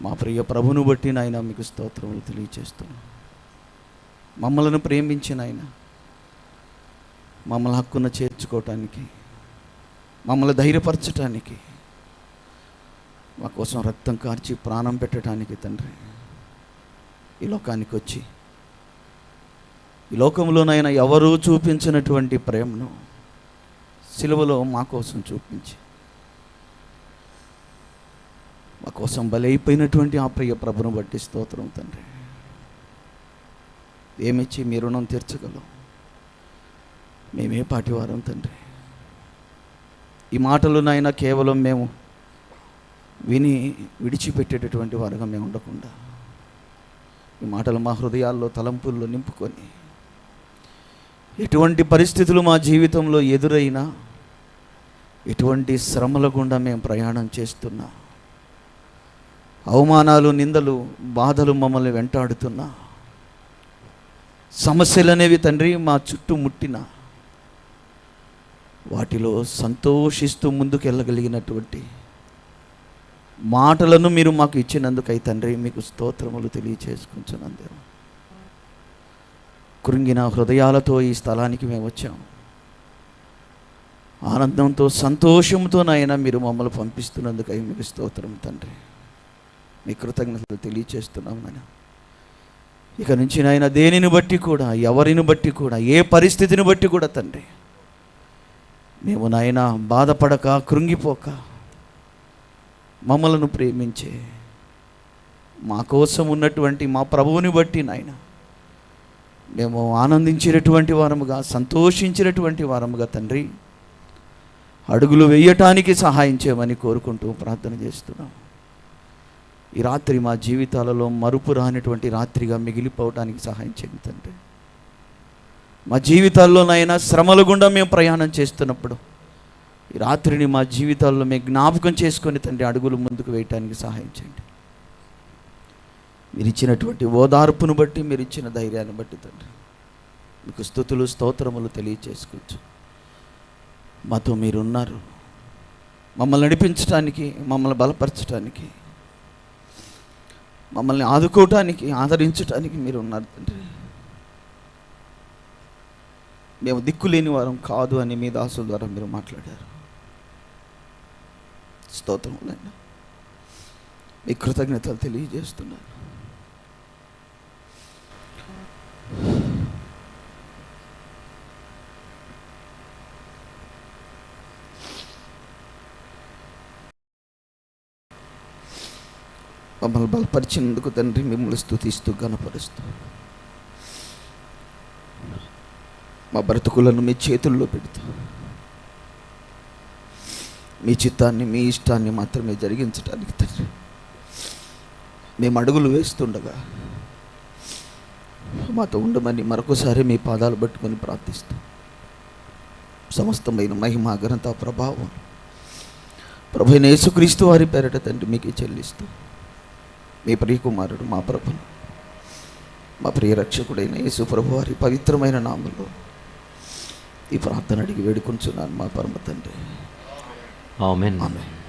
మా ప్రియ ప్రభును బట్టి నాయన మీకు స్తోత్రములు తెలియజేస్తున్నాం. మమ్మలను ప్రేమించిన ఆయన మమ్మల్ని హక్కున చేర్చుకోవటానికి, మమ్మల్ని ధైర్యపరచటానికి, మా కోసం రక్తం కార్చి ప్రాణం పెట్టడానికి తండ్రి ఈ లోకానికి వచ్చి ఈ లోకంలోనైనా ఎవరూ చూపించినటువంటి ప్రేమను సిలువలో మా కోసం చూపించి మా కోసం బలైపోయినటువంటి ఆ ప్రియ ప్రభును బట్టి స్తోత్రం తండ్రి. ఏమిచ్చి మీ రుణం తీర్చగలం? మేమే పాటివారం తండ్రి. ఈ మాటలు నాయన కేవలం మేము విని విడిచిపెట్టేటటువంటి వారుగా మేము ఉండకుండా ఈ మాటలు మా హృదయాల్లో, తలంపుల్లో నింపుకొని ఎటువంటి పరిస్థితులు మా జీవితంలో ఎదురైనా, ఎటువంటి శ్రమల గుండా మేము ప్రయాణం చేస్తున్నా, అవమానాలు, నిందలు, బాధలు మమ్మల్ని వెంటాడుతున్నా, సమస్యలు అనేవి తండ్రి మా చుట్టూ ముట్టిన వాటిలో సంతోషిస్తూ ముందుకు వెళ్ళగలిగినటువంటి మాటలను మీరు మాకు ఇచ్చినందుకై తండ్రి మీకు స్తోత్రములు తెలియచేసుకుంటున్నాను దేవా. కృంగిన హృదయాలతో ఈ స్థలానికి మేము వచ్చాము. ఆనందంతో, సంతోషంతో నాయన మీరు మమ్మల్ని పంపిస్తున్నందుకై మీకు స్తోత్రం తండ్రి. మీ కృతజ్ఞతలు తెలియచేస్తున్నాం నాయన. ఇక నుంచి నాయన దేనిని బట్టి కూడా, ఎవరిని బట్టి కూడా, ఏ పరిస్థితిని బట్టి కూడా తండ్రి మేము నాయన బాధపడక, కృంగిపోక, మమ్మలను ప్రేమించే మా కోసం ఉన్నటువంటి మా ప్రభువుని బట్టి నాయన మేము ఆనందించినటువంటి వారముగా, సంతోషించినటువంటి వారముగా తండ్రి అడుగులు వేయటానికి సహాయం చేయమని కోరుకుంటూ ప్రార్థన చేస్తున్నాం. ఈ రాత్రి మా జీవితాలలో మరుపు రానటువంటి రాత్రిగా మిగిలిపోవడానికి సహాయం చేయండి తండ్రి. మా జీవితాల్లోనైనా శ్రమల గుండా మేము ప్రయాణం చేస్తున్నప్పుడు ఈ రాత్రిని మా జీవితాల్లో మేము జ్ఞాపకం చేసుకొని తండ్రి అడుగులు ముందుకు వేయటానికి సహాయం చేయండి. మీరు ఇచ్చినటువంటి ఓదార్పును బట్టి, మీరు ఇచ్చిన ధైర్యాన్ని బట్టి తండ్రి మీకు స్తుతులు, స్తోత్రములు తెలియచేసుకోవచ్చు. మాతో మీరున్నారు. మమ్మల్ని నడిపించడానికి, మమ్మల్ని బలపరచడానికి, మమ్మల్ని ఆదుకోవటానికి, ఆదరించడానికి మీరు ఉన్నారు తండ్రి. మేము దిక్కులేని వారం కాదు అని మీ దాసుల ద్వారా మీరు మాట్లాడారు. స్తోత్రములైనా మీ కృతజ్ఞతలు తెలియజేస్తున్నాను. మమ్మల్ని బలపరిచినందుకు తండ్రి మిమ్మల్ని స్తుతిస్తూ, ఘనపరుస్తూ మా బ్రతుకులను మీ చేతుల్లో పెడుతూ మీ చిత్తాన్ని, మీ ఇష్టాన్ని మాత్రమే జరిగించడానికి తండ్రి మేము అడుగులు వేస్తుండగా మాతో ఉండమని మరొకసారి మీ పాదాలు పట్టుకొని ప్రార్థిస్తూ సమస్తమైన మహిమ, ఘనత, ప్రభావం ప్రభువైన యేసుక్రీస్తు వారి పేరట తండ్రి మీకు చెల్లిస్తూ మీ ప్రియకుమారుడు మా ప్రభును మా ప్రియ రక్షకుడైన యేసు ప్రభు వారి పవిత్రమైన నామంలో ఈ ప్రార్థన అడిగి వేడుకొంచున్నాను మా పరమ తండ్రి. ఆమేన్. ఆమేన్.